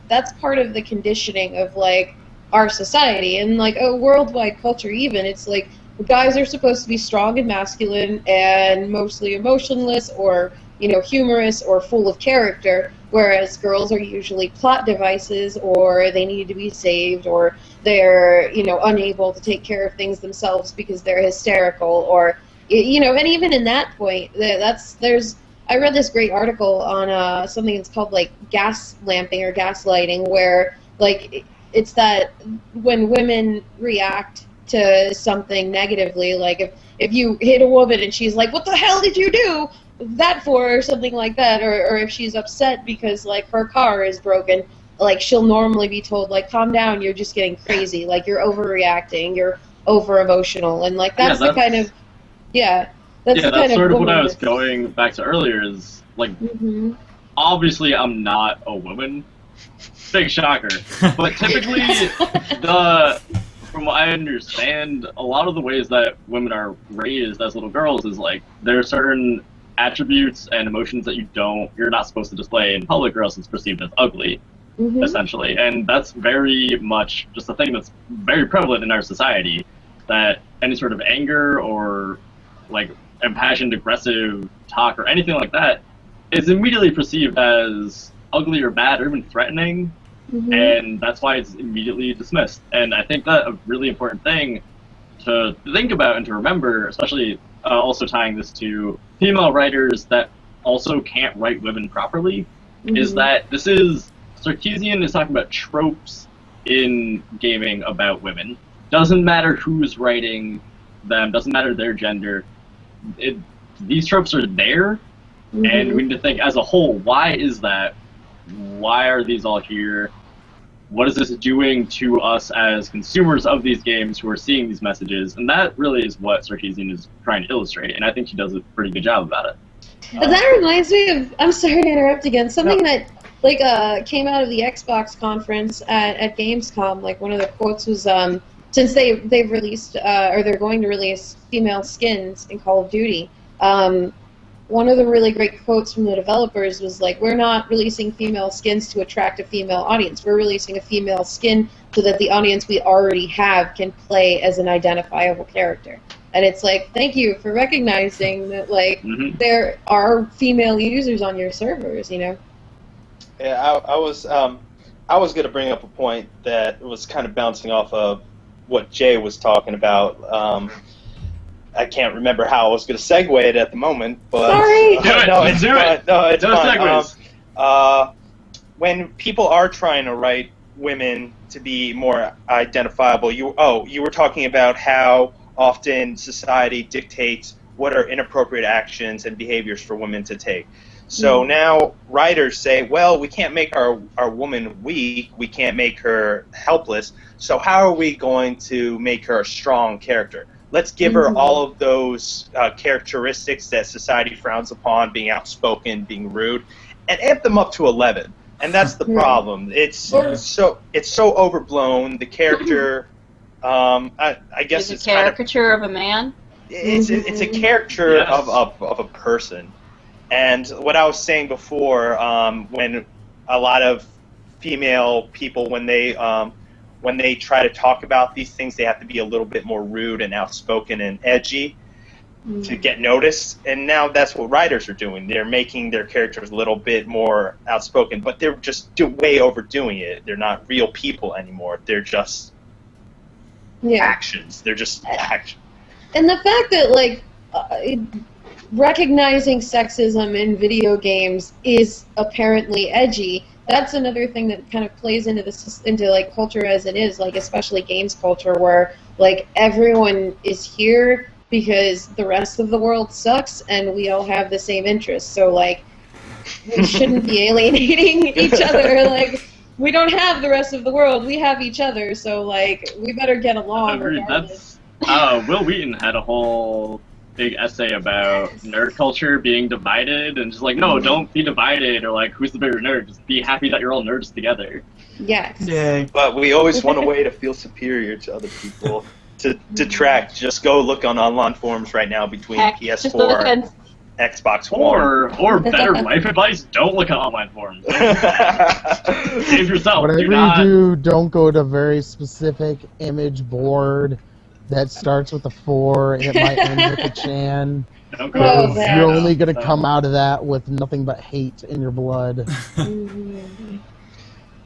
C: that's part of the conditioning of like our society and like a worldwide culture. Even it's like guys are supposed to be strong and masculine and mostly emotionless or humorous or full of character, whereas girls are usually plot devices or they need to be saved or they're unable to take care of things themselves because they're hysterical or and even in that point I read this great article on something that's called like gas lamping or gaslighting, where like it's that when women react to something negatively, like if you hit a woman and she's like, what the hell did you do that for, or something like that, or if she's upset because like her car is broken, like she'll normally be told like, calm down, you're just getting crazy, like you're overreacting, you're over emotional, and like that's the kind of that's
E: sort of what I
C: woman
E: was going back to earlier is like obviously I'm not a woman, big shocker, but typically from what I understand, a lot of the ways that women are raised as little girls is like there are certain attributes and emotions that you're not supposed to display in public or else it's perceived as ugly, essentially. And that's very much just a thing that's very prevalent in our society, that any sort of anger or like impassioned aggressive talk or anything like that is immediately perceived as ugly or bad or even threatening, and that's why it's immediately dismissed. And I think that a really important thing to think about and to remember, especially also tying this to female writers that also can't write women properly, is that Sarkeesian is talking about tropes in gaming about women. Doesn't matter who's writing them, doesn't matter their gender. These tropes are there, and we need to think as a whole, why is that? Why are these all here? What is this doing to us as consumers of these games who are seeing these messages? And that really is what Sarkeesian is trying to illustrate, and I think she does a pretty good job about it.
C: But that reminds me of, I'm sorry to interrupt again, something that like came out of the Xbox conference at Gamescom. Like one of the quotes was, since they've released or they're going to release female skins in Call of Duty, one of the really great quotes from the developers was like, we're not releasing female skins to attract a female audience. We're releasing a female skin so that the audience we already have can play as an identifiable character. And it's like, thank you for recognizing that, like, there are female users on your servers, Yeah,
F: I was going to bring up a point that was kind of bouncing off of what Jay was talking about. I can't remember how I was going to segue it at the moment, but
C: sorry.
F: No, it's fine. No, it's
E: segues.
F: fine. When people are trying to write women to be more identifiable, you were talking about how often society dictates what are inappropriate actions and behaviors for women to take. So now writers say, well, we can't make our woman weak, we can't make her helpless, so how are we going to make her a strong character? Let's give her all of those characteristics that society frowns upon, being outspoken, being rude, and amp them up to 11. And that's the problem. It's so overblown. The character, I guess
A: it's a caricature of a man.
F: It's a caricature of a person. And what I was saying before, when a lot of female people, when they try to talk about these things, they have to be a little bit more rude and outspoken and edgy. to get noticed, and now that's what writers are doing. They're making their characters a little bit more outspoken, but they're just way overdoing it. They're not real people anymore. They're just actions. They're just action.
C: And the fact that, like, recognizing sexism in video games is apparently edgy, that's another thing that kind of plays into like culture as it is, like especially games culture, where like everyone is here because the rest of the world sucks and we all have the same interests. So like we shouldn't be alienating each other. Like we don't have the rest of the world, we have each other. So like we better get along. Regardless.
E: Will Wheaton had a whole big essay about nerd culture being divided, and just like, no, don't be divided, or like, who's the bigger nerd? Just be happy that you're all nerds together.
C: Yes.
F: Yeah, but we always want a way to feel superior to other people. To detract, just go look on online forums right now between PS4 and Xbox One.
E: Or better life advice, don't look at online forums. Save yourself.
G: Whatever you do, don't go to very specific image board that starts with a 4 and it might end with a Chan. You're only going to come out of that with nothing but hate in your blood.
E: Man,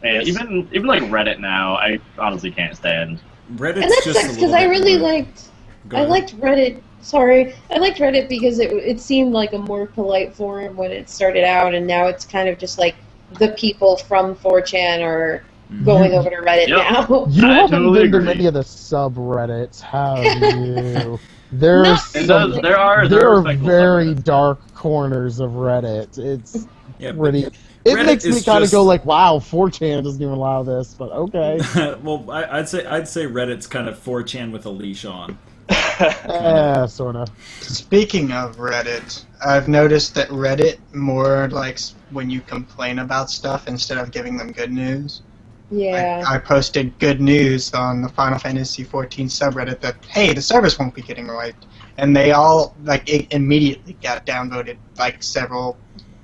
E: even like Reddit now, I honestly can't stand.
C: Reddit's and that sucks because I really liked Reddit. Sorry, I liked Reddit because it seemed like a more polite forum when it started out, and now it's kind of just like the people from 4chan are going over to Reddit now.
G: You haven't been to many of the subreddits, have you? There are very dark corners of Reddit. It's pretty. It
B: Reddit
G: makes me kind of go like, "Wow, 4chan doesn't even allow this," but okay.
B: Well, I'd say Reddit's kind of 4chan with a leash on.
G: Yeah, sort of.
D: Speaking of Reddit, I've noticed that Reddit more likes when you complain about stuff instead of giving them good news.
C: Yeah.
D: I posted good news on the Final Fantasy XIV subreddit that, hey, the servers won't be getting wiped. And they all, like, it immediately got downvoted, like, several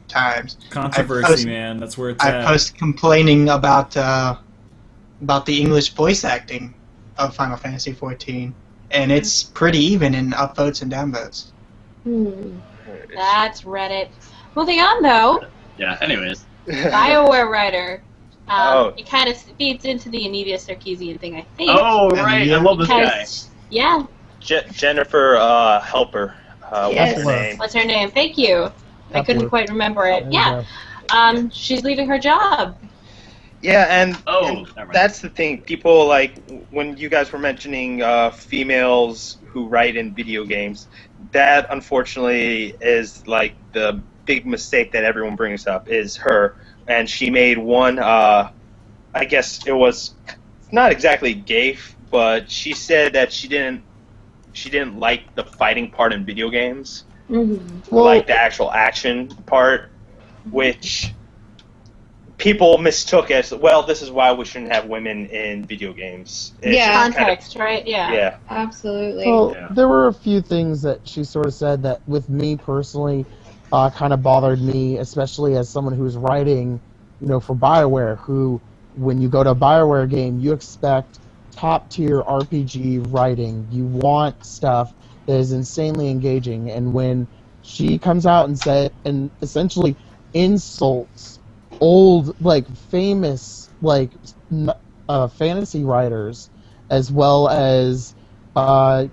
D: times.
B: Controversy, man. That's where it's at.
D: I posted complaining about the English voice acting of Final Fantasy XIV. And it's pretty even in upvotes and downvotes.
A: That's Reddit. Moving on, though.
E: Yeah, anyways.
A: BioWare writer. It kind of feeds into the Anidia Sarkeesian thing, I think.
E: Oh, right. I love this guy.
A: Yeah.
F: Jennifer Helper.
C: Yes.
F: What's her name?
A: What's her name? Thank you. I couldn't quite remember it. Yeah. She's leaving her job.
F: Yeah, and that's the thing. People, like, when you guys were mentioning females who write in video games, that, unfortunately, is, like, the big mistake that everyone brings up, is her. And she made one, I guess it was not exactly gay, but she said that she didn't like the fighting part in video games, like the actual action part, which people mistook as, well, this is why we shouldn't have women in video games. It's
A: context, right? Yeah.
F: Yeah.
C: Absolutely.
G: Well, there were a few things that she sort of said that, with me personally, kind of bothered me, especially as someone who's writing, for BioWare, who, when you go to a BioWare game, you expect top-tier RPG writing. You want stuff that is insanely engaging, and when she comes out and essentially insults old, like, famous, like, fantasy writers, as well as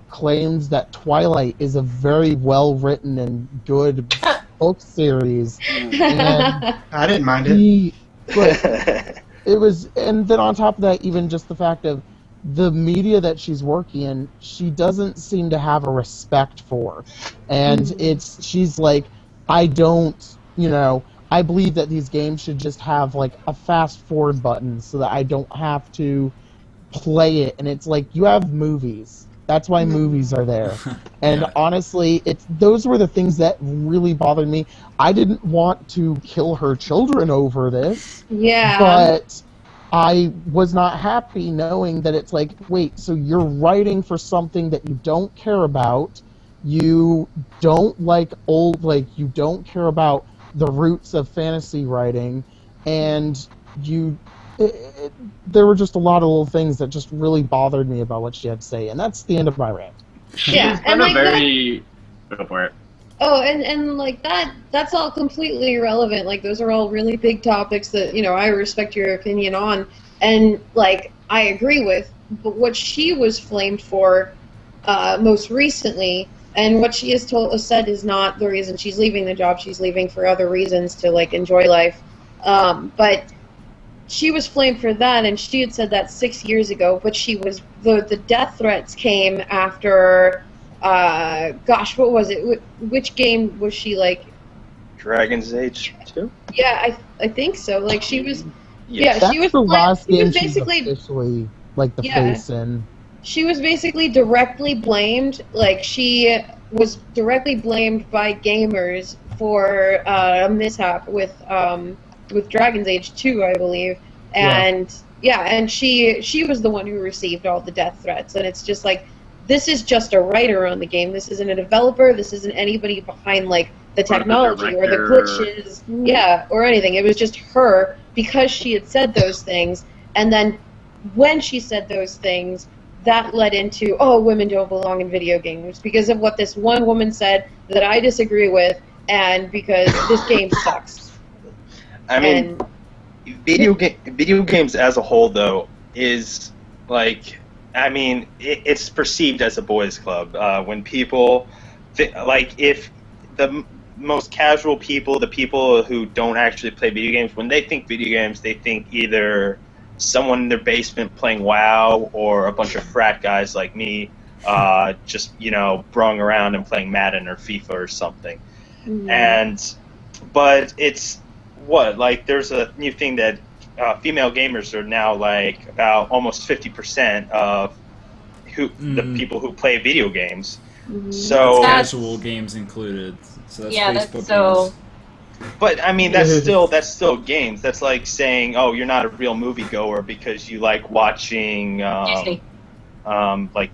G: claims that Twilight is a very well-written and good book series. And
D: I didn't mind it.
G: It was, and then on top of that, even just the fact of the media that she's working in, she doesn't seem to have a respect for. And she's like, I don't, I believe that these games should just have, like, a fast-forward button so that I don't have to play it. And it's like, you have movies. That's why movies are there. And honestly, those were the things that really bothered me. I didn't want to kill her children over this.
C: Yeah.
G: But I was not happy knowing that it's like, wait, so you're writing for something that you don't care about. You don't like you don't care about the roots of fantasy writing, and there were just a lot of little things that just really bothered me about what she had to say, and that's the end of my rant.
C: Yeah,
E: and like go for it.
C: Oh, and like that's all completely irrelevant. Like, those are all really big topics that, I respect your opinion on, and like I agree with. But what she was flamed for most recently, and what she has said is not the reason she's leaving the job. She's leaving for other reasons, to like enjoy life. But she was flamed for that, and she had said that 6 years ago. But she was the death threats came after. Gosh, what was it? Which game was she like?
F: Dragon's Age 2?
C: Yeah, I think so. Like, she was.
F: Yeah,
C: she was
G: the last game
C: basically
G: she's officially like the face in.
C: She was basically directly blamed. Like, she was directly blamed by gamers for a mishap with Dragon's Age 2, I believe, and and she was the one who received all the death threats, and it's just like. This is just a writer on the game. This isn't a developer. This isn't anybody behind, like, the technology or the glitches, or anything. It was just her, because she had said those things, and then when she said those things, that led into, women don't belong in video games, because of what this one woman said that I disagree with, and because this game sucks.
F: I mean, video games as a whole, though, is, like... I mean, it's perceived as a boys' club. When people, if the most casual people, the people who don't actually play video games, when they think video games, they think either someone in their basement playing WoW or a bunch of frat guys like me, just brung around and playing Madden or FIFA or something. Mm-hmm. But it's there's a new thing that. Female gamers are now like about almost 50% of the people who play video games. Mm-hmm. So
B: that's casual games included. So that's Facebook games.
F: But I mean, that's still games. That's like saying, oh, you're not a real moviegoer because you like watching
A: Disney.
F: Like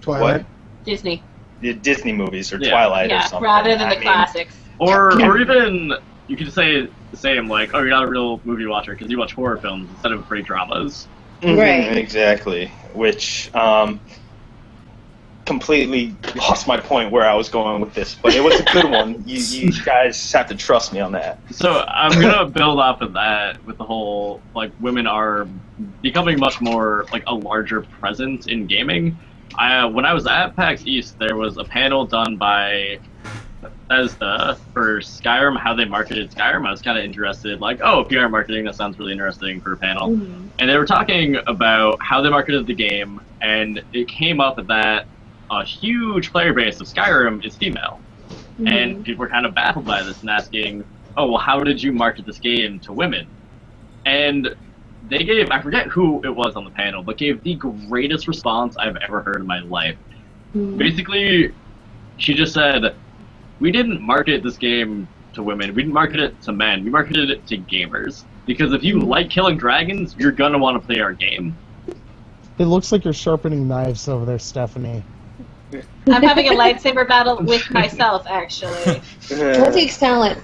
D: Twilight.
F: What?
A: Disney.
F: The Disney movies or Twilight or something.
A: Rather than the classics.
E: Or even you could say I'm like, oh, you're not a real movie watcher because you watch horror films instead of great dramas.
F: Mm-hmm,
C: right.
F: Exactly. Which completely lost my point where I was going with this, but it was a good one. You guys have to trust me on that.
E: So I'm gonna build off of that with the whole like women are becoming much more like a larger presence in gaming. When I was at PAX East, there was a panel done by. For Skyrim, how they marketed Skyrim, I was kind of interested, like, PR marketing, that sounds really interesting for a panel. Mm-hmm. And they were talking about how they marketed the game, and it came up that a huge player base of Skyrim is female. Mm-hmm. And people were kind of baffled by this and asking, how did you market this game to women? And they gave, I forget who it was on the panel, but gave the greatest response I've ever heard in my life. Mm-hmm. Basically, she just said, we didn't market this game to women. We didn't market it to men. We marketed it to gamers. Because if you like killing dragons, you're going to want to play our game.
G: It looks like you're sharpening knives over there, Stephanie.
A: I'm having a lightsaber battle with myself, actually.
C: That takes talent.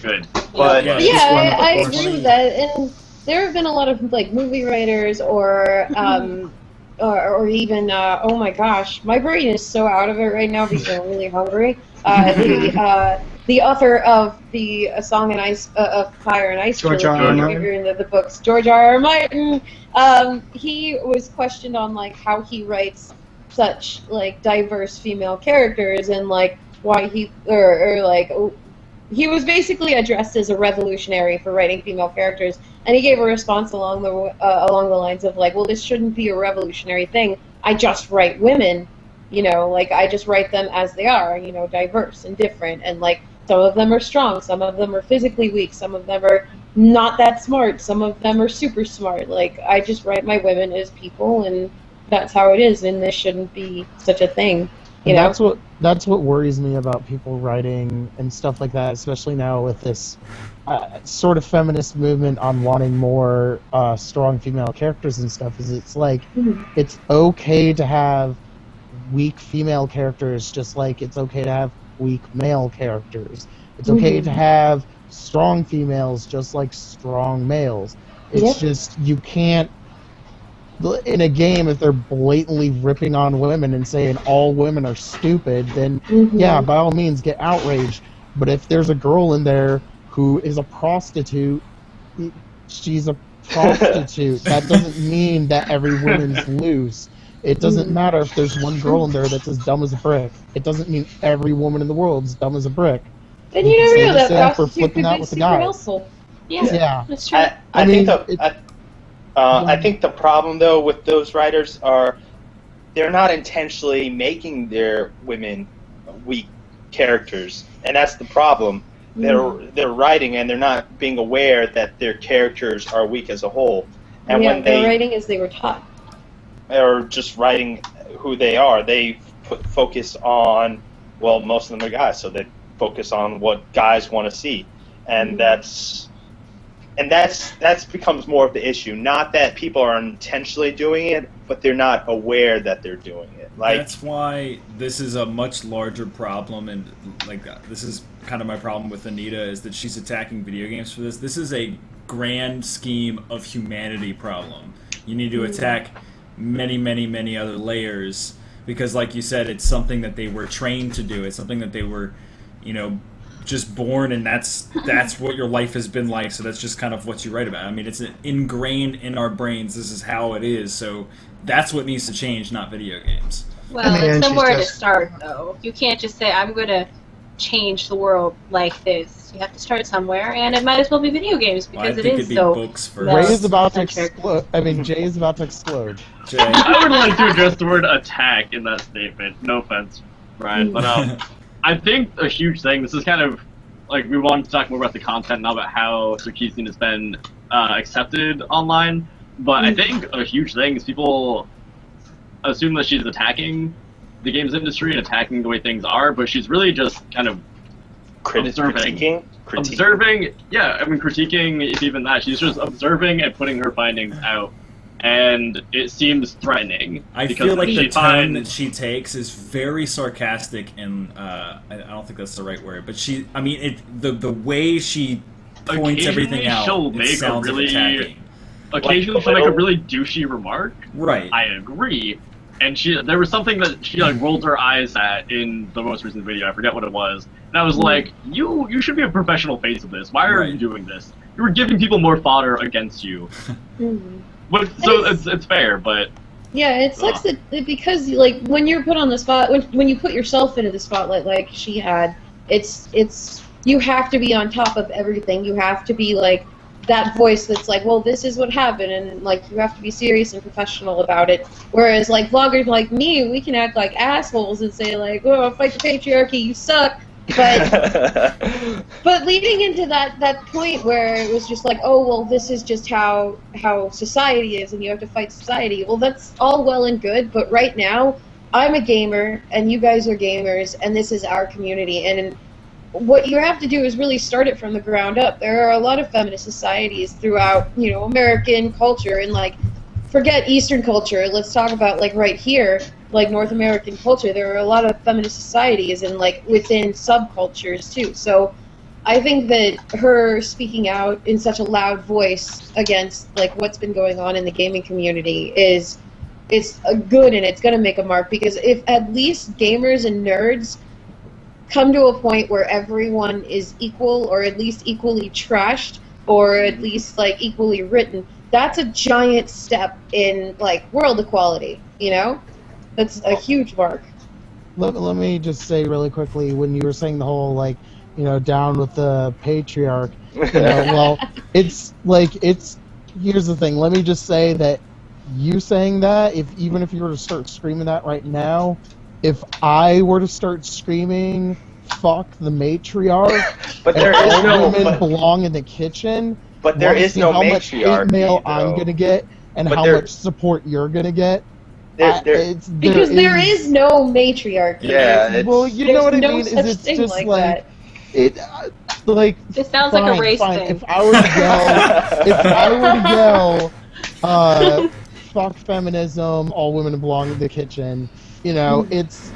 E: Good.
F: But
C: I agree with that. And there have been a lot of like movie writers or even oh my gosh, my brain is so out of it right now because I'm really hungry. The author of the A Song and Ice of Fire and Ice
D: George R. R.
C: Martin, the books, George R. R. Martin. He was questioned on like how he writes such like diverse female characters and like why he he was basically addressed as a revolutionary for writing female characters, and he gave a response along the lines of like, well, this shouldn't be a revolutionary thing. I just write women, like I just write them as they are, diverse and different, and like some of them are strong, some of them are physically weak, some of them are not that smart, some of them are super smart. Like I just write my women as people, and that's how it is, and this shouldn't be such a thing.
G: That's what worries me about people writing and stuff like that, especially now with this sort of feminist movement on wanting more strong female characters and stuff. Is it's like it's okay to have weak female characters, just like it's okay to have weak male characters. It's okay to have strong females, just like strong males. It's just you can't. in a game, if they're blatantly ripping on women and saying all women are stupid, then yeah, by all means get outraged. But if there's a girl in there who is a prostitute, she's a prostitute. That doesn't mean that every woman's loose. It doesn't matter if there's one girl in there that's as dumb as a brick. It doesn't mean every woman in the world is dumb as a brick.
C: And you never know, that prostitute could
G: out
C: be
G: with the
C: super
G: guys.
C: helpful.
A: Yeah, that's true.
F: I think the problem though with those writers are they're not intentionally making their women weak characters, and that's the problem. They're writing and they're not being aware that their characters are weak as a whole. And when
C: they're writing as they were taught.
F: Or just writing who they are, they focus on, well, most of them are guys, so they focus on what guys want to see, and that's becomes more of the issue. Not that people are intentionally doing it, but they're not aware that they're doing it. Like,
B: that's why this is a much larger problem, and like this is kind of my problem with Anita, is that she's attacking video games for this. This is a grand scheme of humanity problem. You need to attack many, many, many other layers, because like you said, it's something that they were trained to do. It's something that they were, just born, and that's what your life has been like, so that's just kind of what you write about. I mean, it's ingrained in our brains. This is how it is, so that's what needs to change, not video games.
A: Well, it's somewhere to start, though. You can't just say, I'm going to change the world like this. You have to start somewhere, and it might as well be video games, because it is so...
B: books first.
G: Ray is about to explode. Jay is about to explode.
B: Jay.
E: I would like to address the word attack in that statement. No offense, Brian, but I think a huge thing, this is kind of, like, we wanted to talk more about the content, not about how Sarkeesian has been accepted online, but I think a huge thing is people assume that she's attacking the games industry and attacking the way things are, but she's really just kind of
F: critiquing,
E: critiquing, if even that. She's just observing and putting her findings out. And it seems threatening.
B: I feel like the tone that she takes is very sarcastic, and I don't think that's the right word. But the way she points everything out, it sounds like attacking.
E: Occasionally, she'll make a really douchey remark.
B: Right.
E: I agree. And there was something that she rolled her eyes at in the most recent video. I forget what it was. And I was like, you should be a professional face of this. Why are you doing this? You were giving people more fodder against you. But, so it's fair, but...
C: Yeah, it sucks that because, when you're put on the spot, when you put yourself into the spotlight like she had, it's you have to be on top of everything. You have to be, that voice that's like, well, this is what happened, and, you have to be serious and professional about it. Whereas, vloggers like me, we can act like assholes and say, oh, fight the patriarchy, you suck. But leading into that point where it was just oh, well, this is just how society is, and you have to fight society. Well, that's all well and good, but right now, I'm a gamer, and you guys are gamers, and this is our community, and what you have to do is really start it from the ground up. There are a lot of feminist societies throughout, American culture, and forget Eastern culture. Let's talk about right here, North American culture. There are a lot of feminist societies and within subcultures too. So I think that her speaking out in such a loud voice against what's been going on in the gaming community is good, and it's going to make a mark, because if at least gamers and nerds come to a point where everyone is equal, or at least equally trashed, or at least equally written, that's a giant step in world equality. That's a huge mark.
G: Let me just say really quickly, when you were saying the whole down with the patriarch, well, it's here's the thing. Let me just say that you saying that, even if you were to start screaming that right now, if I were to start screaming "fuck the matriarch,"
F: but there is no
G: women belong in the kitchen.
F: But there is no
G: how
F: matriarchy.
G: Much hate mail I'm gonna get, and how much support you're gonna get.
C: Because there is no matriarchy.
F: Yeah.
G: Well, you know what I mean.
C: Such
G: it's
C: thing
G: just
C: that.
G: It
A: This sounds like a race thing.
G: If I were to yell, fuck feminism, all women belong in the kitchen. It's.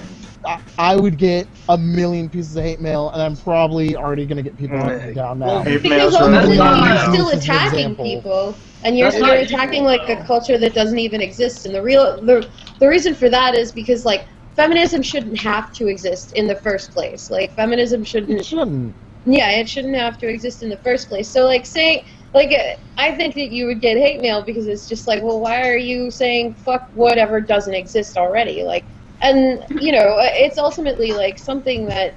G: I would get a million pieces of hate mail, and I'm probably already going to get people down now.
C: Because ultimately you're still attacking people. And you're
E: That's not
C: attacking
E: evil,
C: like a culture that doesn't even exist. And the reason for that is because like feminism shouldn't have to exist in the first place. Like feminism shouldn't.
G: It shouldn't.
C: Yeah, it shouldn't have to exist in the first place. So like saying like I think that you would get hate mail because it's just like, well, why are you saying fuck whatever doesn't exist already? Like, and you know, it's ultimately like something that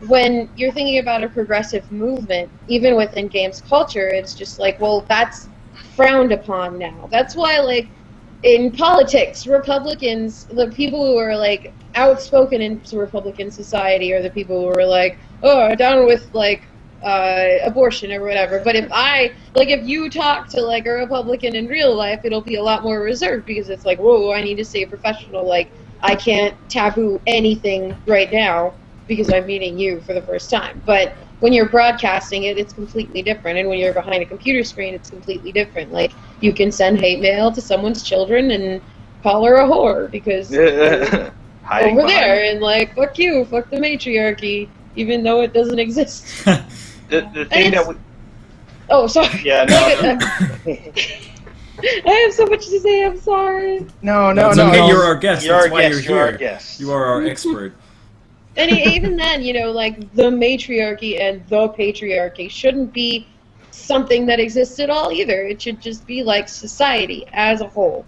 C: when you're thinking about a progressive movement, even within games culture, it's just like, well, that's frowned upon now. That's why, like, in politics, Republicans, the people who are, like, outspoken in Republican society are the people who are like, oh, down with, like, abortion or whatever. But if you talk to, like, a Republican in real life, it'll be a lot more reserved because it's like, whoa, I need to stay professional. Like, I can't taboo anything right now because I'm meeting you for the first time. But when you're broadcasting it, it's completely different. And when you're behind a computer screen, it's completely different. Like, you can send hate mail to someone's children and call her a whore because over there and, like, fuck you, fuck the matriarchy, even though it doesn't exist.
F: The thing that we...
C: Oh, sorry.
F: Yeah, no.
C: I have so much to say, I'm sorry.
F: No.
B: It's okay, you're our guest.
F: You're
B: That's
F: our
B: why
F: guest,
B: you're
F: you're
B: here.
F: our guest.
B: You are our expert.
C: And even then, you know, like, the matriarchy and the patriarchy shouldn't be something that exists at all either. It should just be like society as a whole.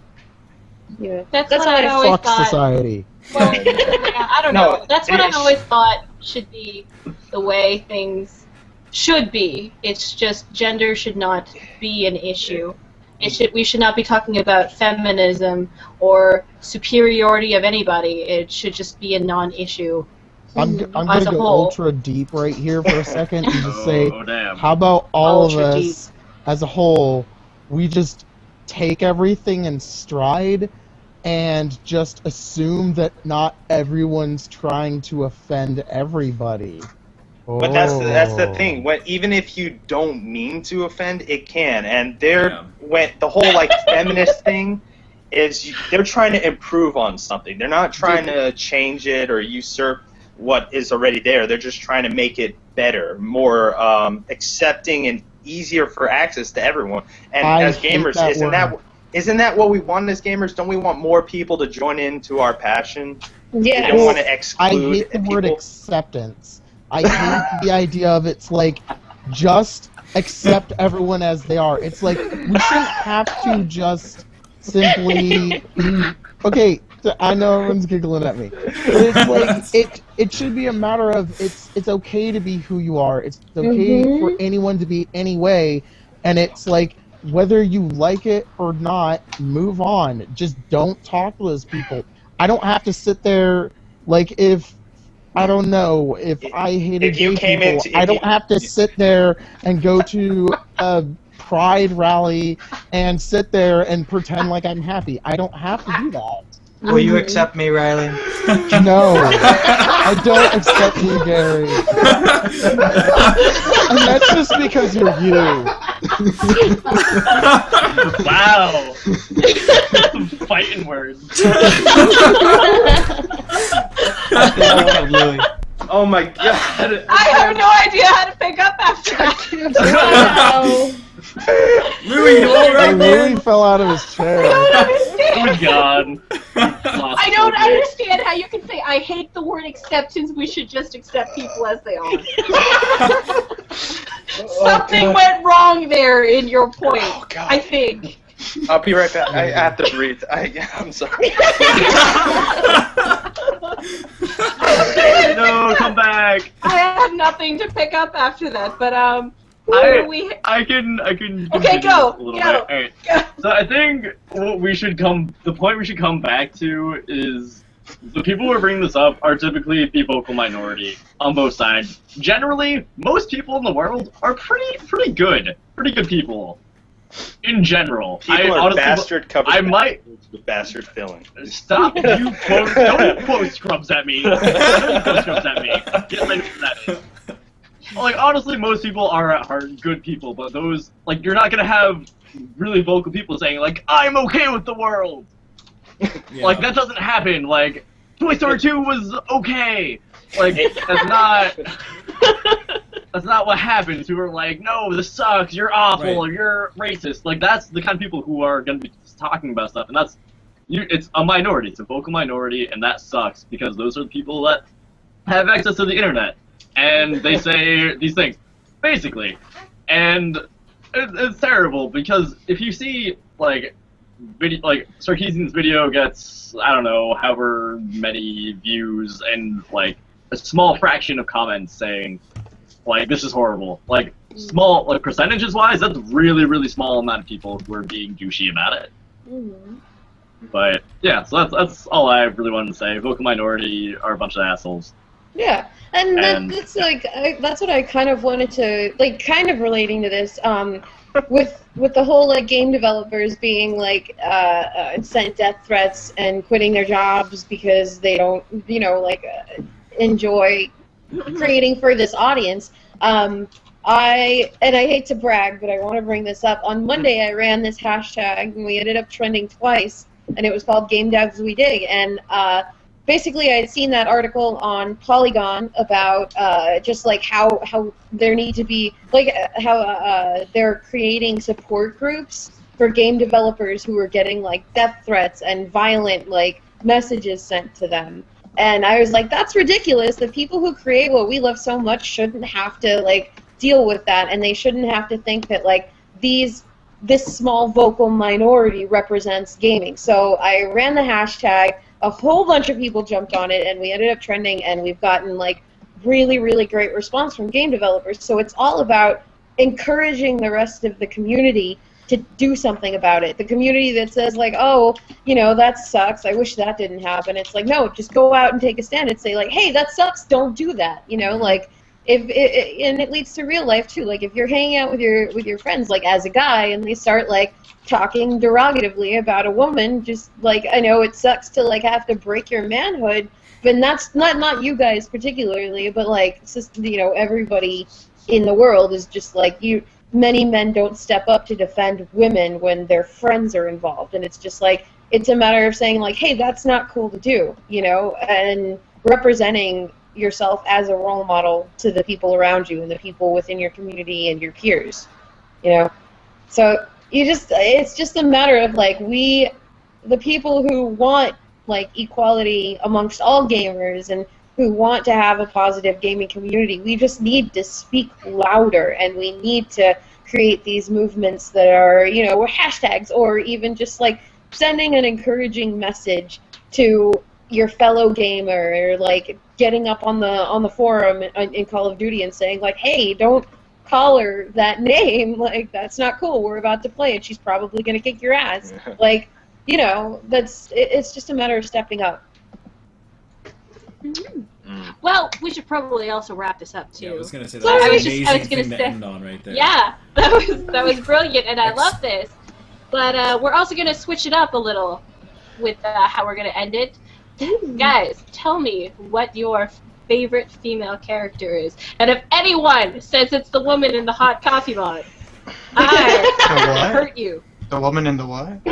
C: You know,
A: That's what I
C: how
A: always
G: Fuck
A: thought.
G: society.
A: Well, yeah, I don't know. That's what I've always thought should be the way things should be. It's just gender should not be an issue. We should not be talking about feminism or superiority of anybody. It should just be a non-issue.
G: I'm going to go ultra deep right here for a second and just say,
E: damn.
G: how about all of
A: Ultra
G: us as a whole, we just take everything in stride and just assume that not everyone's trying to offend everybody.
F: But that's the thing. Even if you don't mean to offend, it can. And the whole like feminist thing is they're trying to improve on something. They're not trying to change it or usurp what is already there. They're just trying to make it better, more accepting and easier for access to everyone. And as gamers, isn't that what we want as gamers? Don't we want more people to join into our passion?
C: Yeah.
F: We don't want to exclude
G: I hate the word acceptance. I hate the idea of it's like, just accept everyone as they are. It's like, we shouldn't have to just simply be... Okay, I know everyone's giggling at me. But it's like, it should be a matter of, it's okay to be who you are. It's okay for anyone to be any way. And it's like, whether you like it or not, move on. Just don't talk to those people. I don't have to sit there, like, if I hated gay people, I don't have to sit there and go to a pride rally and sit there and pretend like I'm happy. I don't have to do that.
D: Will you accept me, Riley?
G: No, I don't accept you, Gary. And that's just because you're you.
E: Wow. Fighting words.
F: Oh my god.
A: I have no idea how to pick up after that.
C: Wow.
B: Louis, you alright,
G: Louis
B: man?
G: fell out of his chair.
E: Oh god.
A: I don't understand how you can say, I hate the word acceptance, we should just accept people as they are. Something went wrong there in your point, I think.
F: I'll be right back. I have to breathe. I'm sorry.
E: No, come back.
A: I have nothing to pick up after that, but
E: I can.
A: Okay, go.
E: A little
A: Go.
E: bit. All right. So I think the point we should come back to is the people who are bringing this up are typically the vocal minority on both sides. Generally, most people in the world are pretty good people. In general,
F: People are bastard covered
E: with
F: bastard filling.
E: Stop! Don't quote scrubs at me. Don't quote scrubs at me. Get rid of that. Like, honestly, most people are good people, but those, like, you're not gonna have really vocal people saying, like, I'm okay with the world.
B: Yeah.
E: Like, that doesn't happen. Like, Toy Story 2 was okay. Like, that's not. that's not what happens. Who are like, no, this sucks. You're awful.
B: Right.
E: You're racist. Like that's the kind of people who are going to be talking about stuff, and it's a minority. It's a vocal minority, and that sucks because those are the people that have access to the internet, and they say these things, basically, and it's terrible because if you see like Sarkeesian's video gets, I don't know, however many views and like a small fraction of comments saying like this is horrible, like small, like percentages wise, that's really, really small amount of people who are being douchey about it.
C: Mm-hmm.
E: But yeah, so that's all I really wanted to say. Vocal minority are a bunch of assholes.
C: Yeah, and that's like that's what I kind of wanted to like, kind of relating to this. With the whole like game developers being like sent death threats and quitting their jobs because they don't, you know, like enjoy creating for this audience. I hate to brag, but I want to bring this up. On Monday, I ran this hashtag, and we ended up trending twice, and it was called Game Devs We Dig. And basically, I had seen that article on Polygon about just like how there need to be, like how they're creating support groups for game developers who are getting like death threats and violent like messages sent to them. And I was like, that's ridiculous. The people who create what we love so much shouldn't have to like deal with that, and they shouldn't have to think that like this small vocal minority represents gaming. So I ran the hashtag, a whole bunch of people jumped on it, and we ended up trending, and we've gotten like really, really great response from game developers. So it's all about encouraging the rest of the community to do something about it. The community that says like, oh, you know, that sucks, I wish that didn't happen. It's like, no, just go out and take a stand and say like, hey, that sucks, don't do that. You know, like, and it leads to real life too. Like if you're hanging out with your friends, like as a guy, and they start like talking derogatively about a woman, just like, I know it sucks to like have to break your manhood, but that's not you guys particularly, but like it's just, you know, everybody in the world is just like you. Many men don't step up to defend women when their friends are involved, and it's just like it's a matter of saying like, hey, that's not cool to do, you know, and representing yourself as a role model to the people around you and the people within your community and your peers, you know. So it's just a matter of like the people who want like equality amongst all gamers and who want to have a positive gaming community, we just need to speak louder, and we need to create these movements that are, you know, hashtags, or even just like sending an encouraging message to your fellow gamer, or like getting up on the forum in Call of Duty and saying like, hey, don't call her that name, like that's not cool, we're about to play and she's probably going to kick your ass. Like, you know, it's just a matter of stepping up.
A: Well, we should probably also wrap this up too.
B: Yeah, I was gonna say
A: So
B: that
A: I
B: was
A: was
B: an
A: just- I
B: amazing
A: was
B: thing
A: gonna
B: to
A: say-
B: end on right there.
A: Yeah, that was brilliant, and I love this. But we're also gonna switch it up a little with how we're gonna end it. Guys, tell me what your favorite female character is, and if anyone says it's the woman in the hot coffee mod, I hurt you.
D: The woman in the what?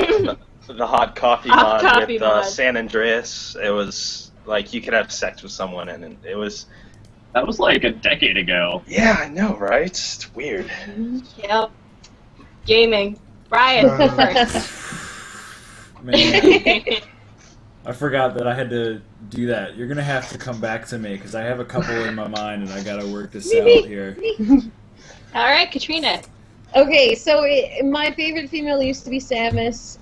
F: The hot coffee
A: Hot
F: mod
A: coffee
F: with
A: mod.
F: San Andreas. It was like you could have sex with someone, and it was.
E: That was like a decade ago.
F: Yeah, I know, right? It's weird.
A: Yep. Gaming. Brian, first.
B: Man, I forgot that I had to do that. You're gonna have to come back to me because I have a couple in my mind and I gotta work this out here.
A: All right, Katrina.
C: Okay, so my favorite female used to be Samus,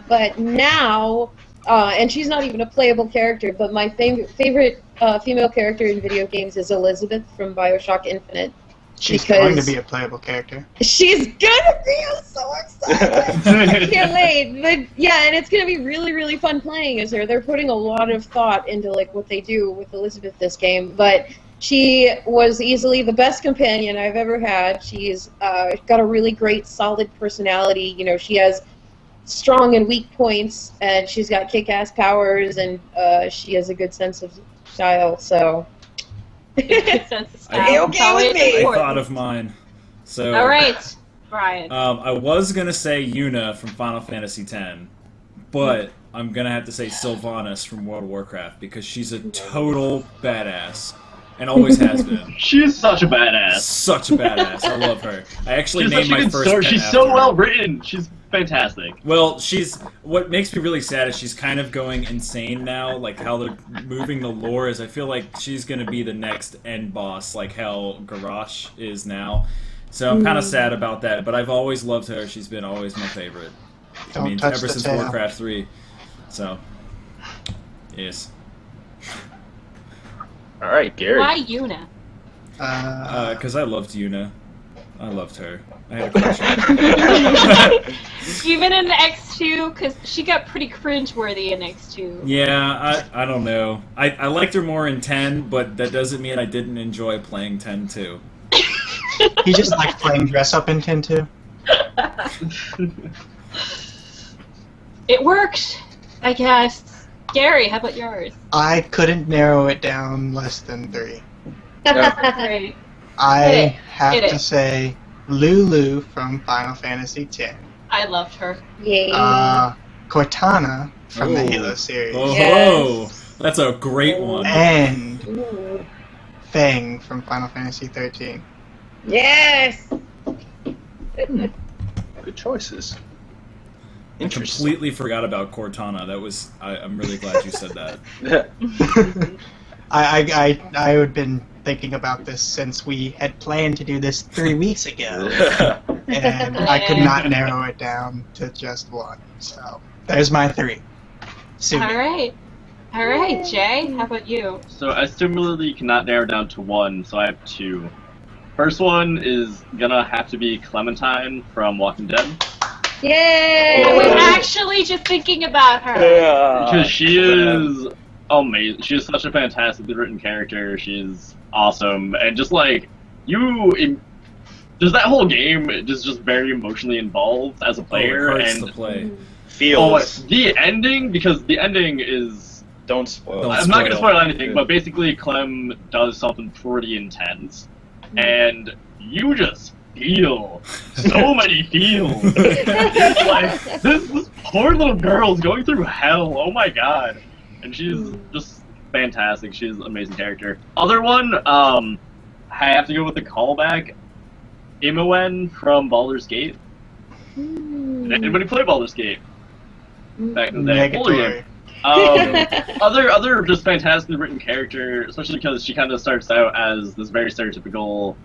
C: but now, and she's not even a playable character, but my favorite female character in video games is Elizabeth from BioShock Infinite.
D: She's going to be a playable character.
C: She's gonna be! I'm so excited! I can't wait. But yeah, and it's gonna be really, really fun playing as her. They're putting a lot of thought into like what they do with Elizabeth this game, but she was easily the best companion I've ever had. She's got a really great, solid personality. You know, she has strong and weak points, and she's got kick-ass powers, and she has a good sense of style, so...
A: Good sense of style.
C: Are you okay with me?
B: I thought of mine. So
A: All right, Brian.
B: I was gonna say Yuna from Final Fantasy X, but I'm gonna have to say Sylvanas from World of Warcraft because she's a total badass. and always has been.
E: She's such a badass.
B: Such a badass. I love her. I actually named my first pet
E: She's
B: after
E: so
B: her.
E: well written. She's fantastic.
B: Well, what makes me really sad is she's kind of going insane now, like how they're moving the lore is I feel like she's going to be the next end boss, like how Garrosh is now. So I'm kind of sad about that, but I've always loved her. She's been always my favorite.
D: Don't touch
B: ever
D: the
B: since
D: tail.
B: Warcraft 3. So, yes.
F: All right, Gary.
A: Why Yuna?
B: Because I loved Yuna. I loved her. I had a crush on her.
A: Even in the X2, because she got pretty cringeworthy in X2.
B: Yeah, I don't know. I liked her more in 10, but that doesn't mean I didn't enjoy playing 10 too.
D: He just likes playing dress up in 10 too.
A: It worked, I guess. Gary, how about yours?
D: I couldn't narrow it down less than 3.
A: Great.
D: I
A: Hit it.
D: have
A: Hit
D: to
A: it.
D: say Lulu from Final Fantasy X.
A: I loved her.
C: Yay.
D: Cortana from the
B: Oh.
D: Halo series.
B: Oh,
C: Yes.
B: that's a great one.
D: And
C: Ooh.
D: Fang from Final Fantasy 13.
C: Yes.
F: Good choices.
B: I
F: Interesting.
B: completely forgot about Cortana. I'm really glad you said that.
D: I had been thinking about this since we had planned to do this 3 weeks ago, and I could not narrow it down to just one. So there's my 3. Sue
A: All
D: me.
A: right. All right, Jay, how about you?
E: So I similarly cannot narrow down to one, so I have 2. First one is gonna have to be Clementine from Walking Dead.
C: Yay.
A: I was actually just thinking about her.
E: Because she is amazing. She is such a fantastically written character. She's awesome. And just like, just that whole game is just very emotionally involved as a player.
B: Oh, it hurts
E: and
B: to play.
F: Feels.
E: the ending, because the ending is...
F: Don't spoil.
B: Don't
E: I'm not going to
B: spoil.
E: spoil anything,
B: Yeah.
E: but basically Clem does something pretty intense. And you just feel so many feels. It's like, this poor little girl's going through hell. Oh my god. And she's just fantastic. She's an amazing character. Other one, I have to go with the callback. Imoen from Baldur's Gate. Did anybody play Baldur's Gate? Back in the day. Older game. Other just fantastically written character, especially because she kind of starts out as this very stereotypical,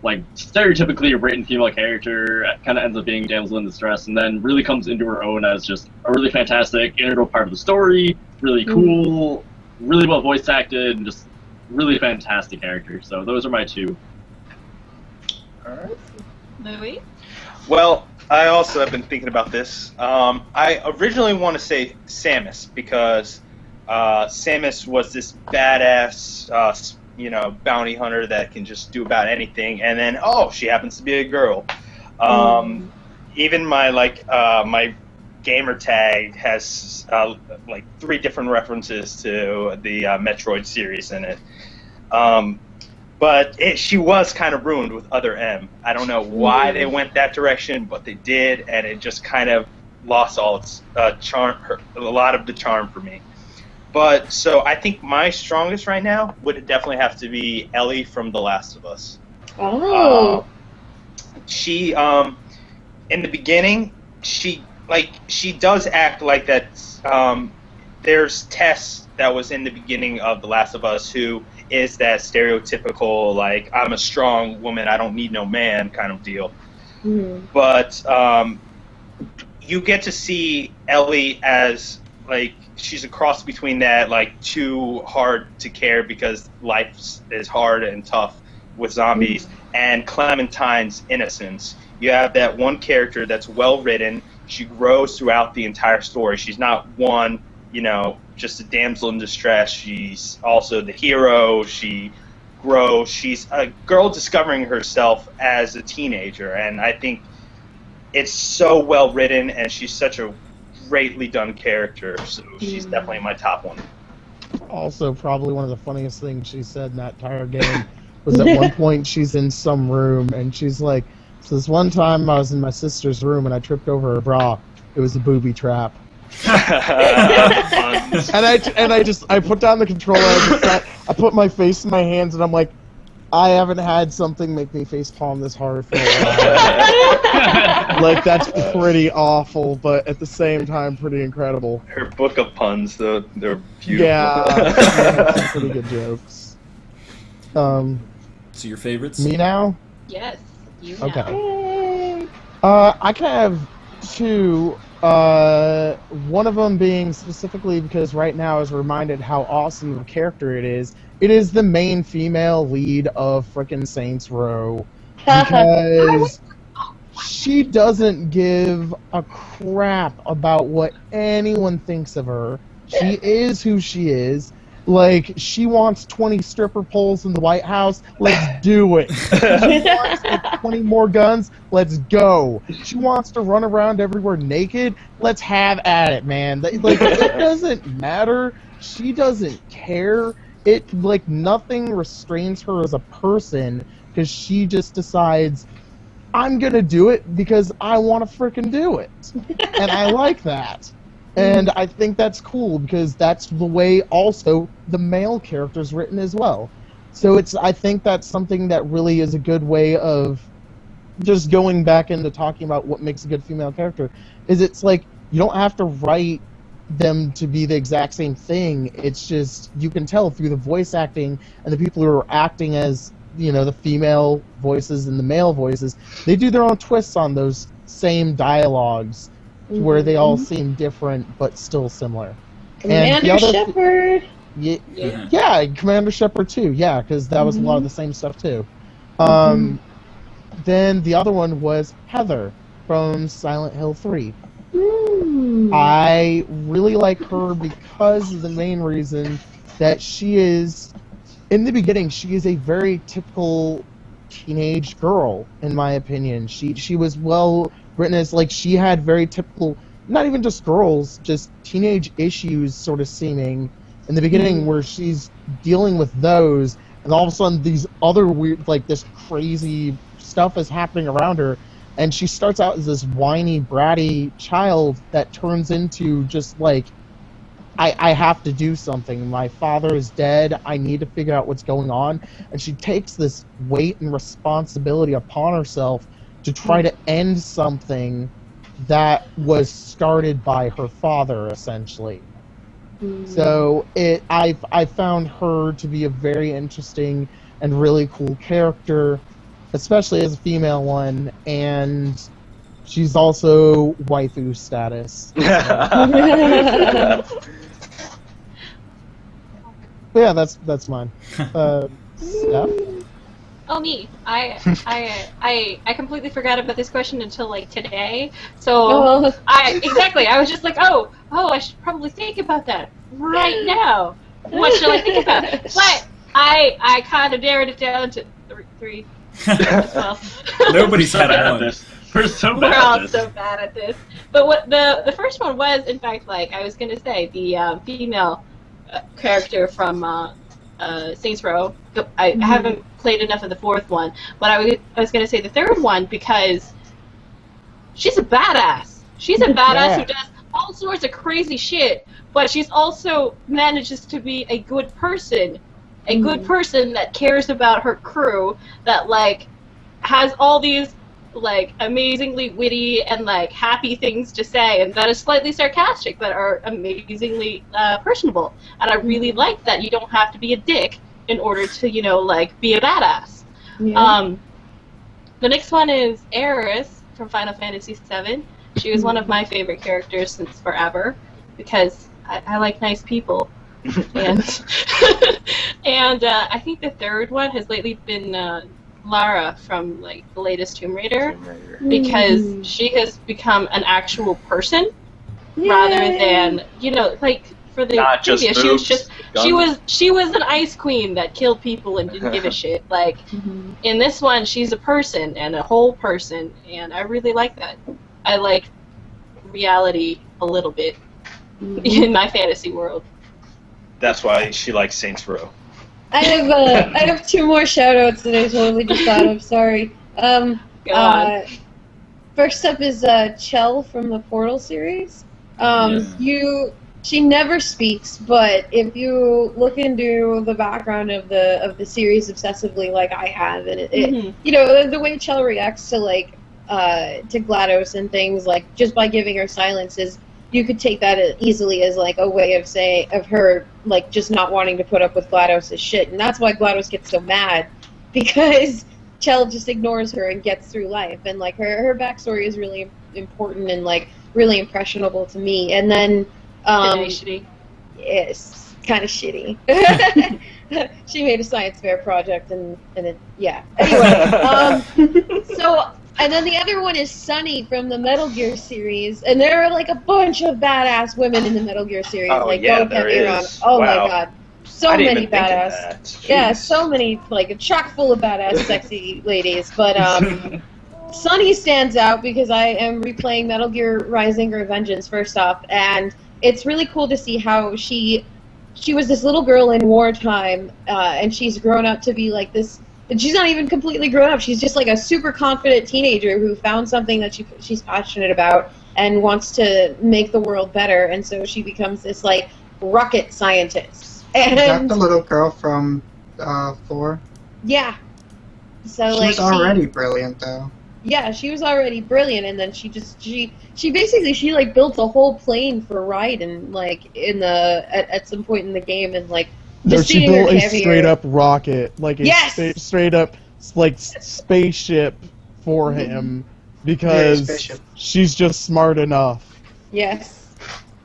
E: like stereotypically written female character, kind of ends up being damsel in distress, and then really comes into her own as just a really fantastic integral part of the story, really cool, really well voice acted, and just really fantastic character. So those are my 2.
F: Alright.
A: Louis?
F: Well, I also have been thinking about this. I originally want to say Samus because Samus was this badass, bounty hunter that can just do about anything, and then she happens to be a girl. Even my my gamer tag has 3 different references to the Metroid series in it. But she was kind of ruined with Other M. I don't know why they went that direction, but they did, and it just kind of lost all its charm, a lot of the charm for me. But so I think my strongest right now would definitely have to be Ellie from The Last of Us.
C: Oh.
F: She in the beginning, she does act like that. There's Tess that was in the beginning of The Last of Us who is that stereotypical, like, I'm a strong woman, I don't need no man kind of deal. But you get to see Ellie as, like, she's a cross between that, like, too hard to care because life is hard and tough with zombies, and Clementine's innocence. You have that one character that's well written, she grows throughout the entire story. She's not one, just a damsel in distress. She's also the hero. She grows. She's a girl discovering herself as a teenager, and I think it's so well written, and she's such a greatly done character, so she's definitely my top one.
G: Also, probably one of the funniest things she said in that entire game was at one point she's in some room, and she's like, so this one time I was in my sister's room, and I tripped over her bra. It was a booby trap. And I put down the controller. I put my face in my hands and I'm like, I haven't had something make me facepalm this hard for a while. Like, that's pretty awful, but at the same time, pretty incredible.
F: Her book of puns, though, they're beautiful.
G: Yeah, some pretty good jokes.
B: So your favorites?
G: Me now?
A: Yes, you
G: Okay.
A: know.
G: I can have two. One of them being specifically because right now I was reminded how awesome of a character it is. It is the main female lead of frickin' Saints Row. Because she doesn't give a crap about what anyone thinks of her. She is who she is. Like, she wants 20 stripper poles in the White House. Let's do it. She wants like 20 more guns. Let's go. She wants to run around everywhere naked. Let's have at it, man. Like, it doesn't matter. She doesn't care. It, like, nothing restrains her as a person because she just decides, I'm gonna do it because I want to frickin' do it. And I like that. And I think that's cool because that's the way also the male character's written as well. So I think that's something that really is a good way of just going back into talking about what makes a good female character. Is it's like you don't have to write them to be the exact same thing. It's just you can tell through the voice acting and the people who are acting as, you know, the female voices and the male voices. They do their own twists on those same dialogues. Where they all seem different but still similar.
C: Commander Shepard.
G: Yeah, Commander Shepard too. Yeah, because that was a lot of the same stuff too. Then the other one was Heather from Silent Hill 3. I really like her because of the main reason that she is, in the beginning, she is a very typical teenage girl, in my opinion. She was well written as, like, she had very typical, not even just girls, just teenage issues sort of seeming in the beginning where she's dealing with those, and all of a sudden these other weird, like, this crazy stuff is happening around her, and she starts out as this whiny, bratty child that turns into just, like, I have to do something. My father is dead. I need to figure out what's going on. And she takes this weight and responsibility upon herself to try to end something that was started by her father, essentially. So I found her to be a very interesting and really cool character, especially as a female one, and she's also waifu status. But yeah, that's mine. Steph?
A: Oh, me. I completely forgot about this question until, like, today. So I was just like, oh, I should probably think about that right now. What shall I think about? But I kind of narrowed it down to three as well.
B: Nobody's had
E: at
B: one.
E: this. We're so
A: We're
E: bad
A: all
E: at this.
A: so bad at this. But what the first one was, in fact, like I was going to say, the female character from Saints Row. I haven't played enough of the fourth one, but I was going to say the third one because she's a badass. She's a badass who does all sorts of crazy shit, but she's also manages to be a good person. A good person that cares about her crew, that, like, has all these, like, amazingly witty and, like, happy things to say, and that is slightly sarcastic, but are amazingly personable. And I really like that you don't have to be a dick in order to, you know, like, be a badass. Yeah. The next one is Aerith from Final Fantasy VII. She was one of my favorite characters since forever, because I like nice people. And and I think the third one has lately been Lara from, like, the latest Tomb Raider, because she has become an actual person rather than, you know, like, for the
F: Not just
A: previous,
F: boobs,
A: she was an ice queen that killed people and didn't give a shit. Like, in this one, she's a person and a whole person, and I really like that. I like reality a little bit in my fantasy world.
F: That's why she likes Saints Row.
C: I have two more shout-outs that I totally just thought of. Sorry. First up is Chell from the Portal series. You She never speaks, but if you look into the background of the series obsessively, like I have, and you know, the way Chell reacts to like to GLaDOS and things, like just by giving her silences, you could take that easily as like a way of her like just not wanting to put up with GLaDOS' shit, and that's why GLaDOS gets so mad, because Chell just ignores her and gets through life, and like her backstory is really important and like really impressionable to me, and then.
A: Shitty.
C: Yes, kind of shitty. She made a science fair project, and it, yeah. Anyway, so, and then the other one is Sunny from the Metal Gear series, and there are like a bunch of badass women in the Metal Gear series.
F: Oh,
C: like,
F: yeah,
C: don't get
F: there
C: me
F: is.
C: wrong. Oh
F: Wow.
C: my god. So
F: I didn't
C: many
F: even think of
C: badass.
F: that.
C: Yeah,
F: Jeez.
C: so many, like, a chock full of badass, sexy ladies, but, Sunny stands out because I am replaying Metal Gear Rising Revengeance first off, and it's really cool to see how she was this little girl in wartime, and she's grown up to be like this. And she's not even completely grown up. She's just like a super confident teenager who found something that she's passionate about and wants to make the world better. And so she becomes this like rocket scientist. And
D: Is that the little girl from 4?
C: yeah. So
D: She
C: like
D: was already brilliant, though.
C: Yeah, she was already brilliant, and then she basically like built a whole plane for Raiden, like at some point in the game, and like
G: No,
C: just
G: she
C: seeing her
G: built a
C: cameo.
G: straight up rocket, like a
C: Yes!
G: straight up like spaceship for him because
D: spaceship.
G: she's just smart enough.
C: Yes.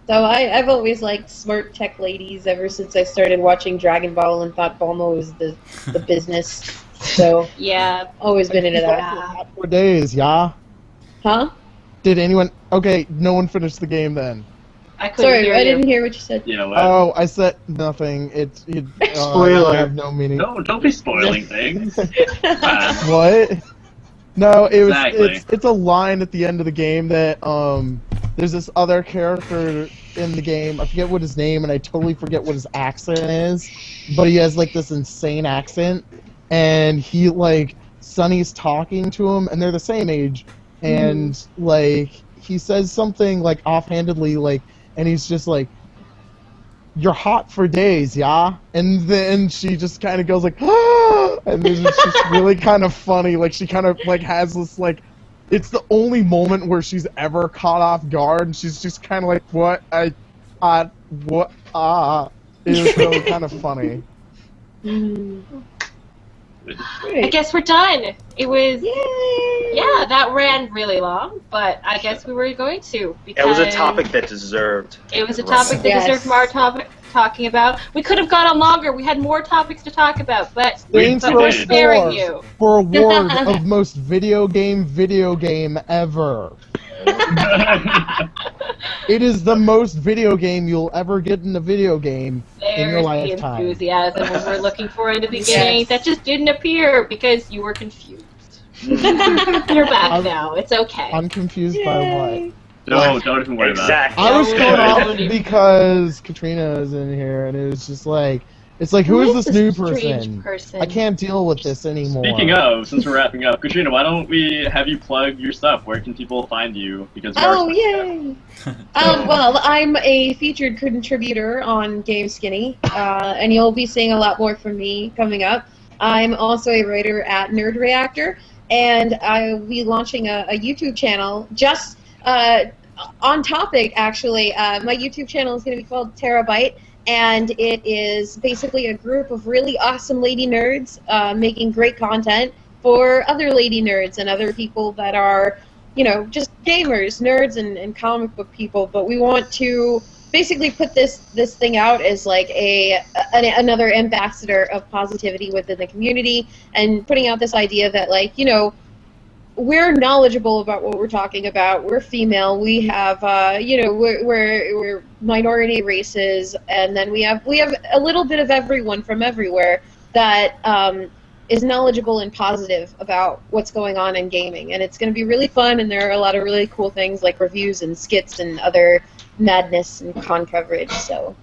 C: So I've always liked smart tech ladies ever since I started watching Dragon Ball and thought Bulma was the business. So
A: Yeah.
C: always been into that.
A: Yeah.
G: For days, yeah.
C: Huh?
G: Did anyone? Okay, no one finished the game then.
A: I couldn't
C: Sorry,
A: hear
C: I
A: you.
C: didn't hear what you said.
E: You know what?
G: Oh, I said nothing. It
D: Spoiler.
G: I have no meaning.
E: No, don't be spoiling things.
G: What? No, it was
E: Exactly.
G: it's a line at the end of the game that there's this other character in the game. I forget what his name, and I totally forget what his accent is, but he has like this insane accent, and he like Sonny's talking to him, and they're the same age, and like he says something like offhandedly, like, and he's just like, "You're hot for days, yeah?" And then she just kind of goes like, "Ah!" And then it's just really kind of funny. Like she kind of like has this like, it's the only moment where she's ever caught off guard, and she's just kind of like, "What? What? It was really kind of funny.
A: I guess we're done. It was,
C: Yay!
A: yeah, that ran really long, but I guess we were going to. Because
F: It was a topic that deserved.
A: It was a topic that
C: Yes.
A: deserved more talking about. We could have gone on longer. We had more topics to talk about, but
G: Saints
A: we're
G: Row
A: sparing
G: 4
A: you.
G: for award of most video game ever. It is the most video game you'll ever get in a video game in your
A: There's the
G: lifetime.
A: enthusiasm we were looking for in the beginning.
C: Yes.
A: That just didn't appear because you were confused. You're back
G: I'm-
A: now. It's okay.
G: I'm confused by what?
E: No, don't even worry
F: Exactly.
G: I was
A: Yeah,
G: thrown
A: yeah.
G: off because Katrina is in here, and it was just like, it's like, who is this new
A: strange
G: person? I can't deal with this anymore.
E: Speaking of, since we're wrapping up, Katrina, why don't we have you plug your stuff? Where can people find you? Because we are
C: Oh,
E: starting
C: yay! Well, I'm a featured contributor on Gameskinny, and you'll be seeing a lot more from me coming up. I'm also a writer at Nerd Reactor, and I will be launching a YouTube channel just on topic, actually. My YouTube channel is going to be called Terabyte, and it is basically a group of really awesome lady nerds making great content for other lady nerds and other people that are, you know, just gamers, nerds, and comic book people. But we want to basically put this thing out as like another ambassador of positivity within the community, and putting out this idea that, like, you know, we're knowledgeable about what we're talking about. We're female. We have, you know, we're minority races, and then we have a little bit of everyone from everywhere that is knowledgeable and positive about what's going on in gaming. And it's going to be really fun, and there are a lot of really cool things like reviews and skits and other madness and con coverage. So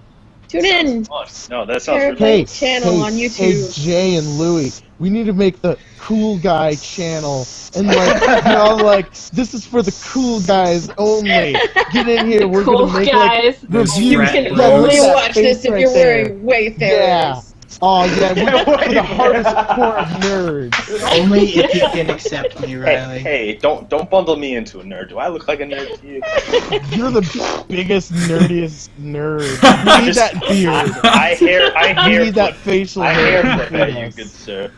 C: Tune in.
F: No, that sounds
C: Hey,
F: really
C: channel on YouTube.
G: Hey, Jay and Louie, we need to make the cool guy channel, and like this is for the cool guys only. Get in here, we're
A: Cool
G: gonna make
A: guys.
G: like reviews.
C: You can
G: Yeah, look
C: only
G: at that
C: watch this
G: face
C: if
G: right
C: you're
G: there.
C: wearing Wayfarers.
G: Yeah. Oh yeah, we're for the hardest core of nerds.
D: Only if you can accept me, Riley.
F: Hey, don't bundle me into a nerd. Do I look like a nerd to you?
G: You're the biggest, nerdiest nerd. You need that beard.
F: I
G: You need that facial hair.
F: flip at you, good sir.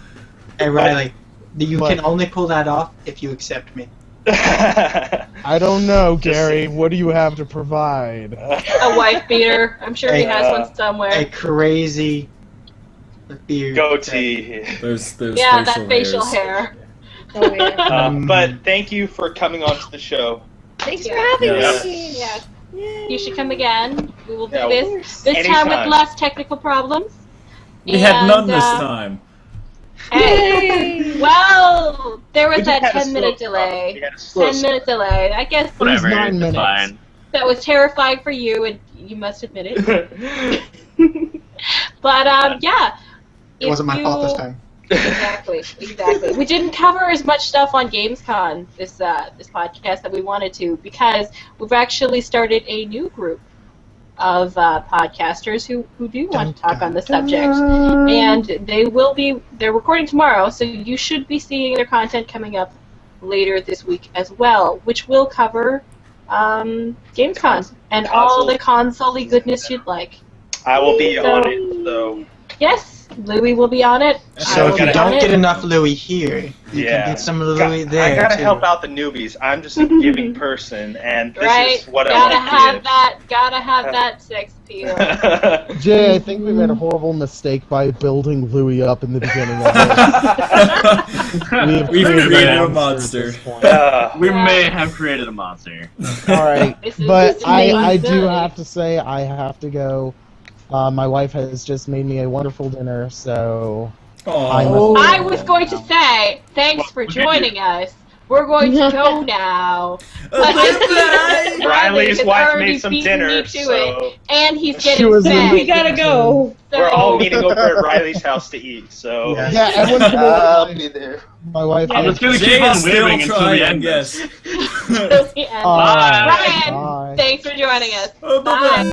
D: Hey, Riley, you
G: But-
D: can only pull that off if you accept me.
G: I don't know, Gary. What do you have to provide?
A: A wife beater. I'm sure he has one
D: A
A: somewhere.
D: crazy beard.
F: Goatee.
B: There's
A: Yeah, that facial
B: hairs.
A: hair.
C: Oh yeah.
F: But thank you for coming on to the show.
C: Thanks for having
B: Yes.
C: me.
A: Yes.
C: Yay.
A: You should come again. We will do
F: Yeah,
A: this. This time with
F: anytime.
A: less technical problems.
B: We had none this
A: And,
B: time.
A: Hey, well, there was
F: We
A: that
F: just had a
A: 10-minute
F: slow
A: delay.
F: start. We had a slow
A: 10-minute delay. I guess
G: Whatever. 9
E: it's
G: minutes.
E: fine.
A: that was terrifying for you, and you must admit it.
F: start.
A: But yeah,
D: It wasn't my fault this time.
A: Exactly. We didn't cover as much stuff on Gamescom this podcast that we wanted to, because we've actually started a new group of podcasters who do want to talk on the subject, and they're recording tomorrow, so you should be seeing their content coming up later this week as well, which will cover Gamescom and all the console-y goodness you'd like.
F: I will be on it, so
A: Yes, Louie will be on it. I
D: So
A: will
D: if you
A: be on
D: don't
A: it.
D: get enough Louis here, you
F: yeah.
D: can get some of Louis there.
F: I gotta
D: too.
F: help out the newbies. I'm just a giving person, and this
A: Right,
F: is what
A: gotta have
F: I
A: gotta have that sex appeal.
F: want to give.
G: Jay, I think we made a horrible mistake by building Louis up in the beginning of this.
B: We've
G: created
B: created a
G: at
B: monster.
G: this point.
E: We
A: Yeah.
E: may have created a monster.
G: All right,
A: This is
G: but I
A: amazing.
G: do have to say I have to go. My wife has just made me a wonderful dinner, so I
B: Aw.
G: must
A: I was going to say, thanks for joining us. We're going to go now.
F: Riley's
A: has
F: wife
A: already
F: made some
A: beaten me
F: dinner,
A: to
F: so
A: it, and he's
G: She
A: getting
G: was in
A: fed.
G: the-
C: We gotta go.
A: So-
F: we're all meeting over at Riley's house to eat. So
D: Yeah.
G: Yeah, everyone's
F: I'll
G: gonna.
F: be there.
G: My wife.
E: I'm just gonna
B: Jay
E: keep on
B: is still
E: living until we
B: trying,
E: end this.
B: yes.
A: Till the end.
G: Bye.
A: Ryan,
G: Bye.
A: thanks for joining us.
B: Oh, bye-bye.
A: Bye.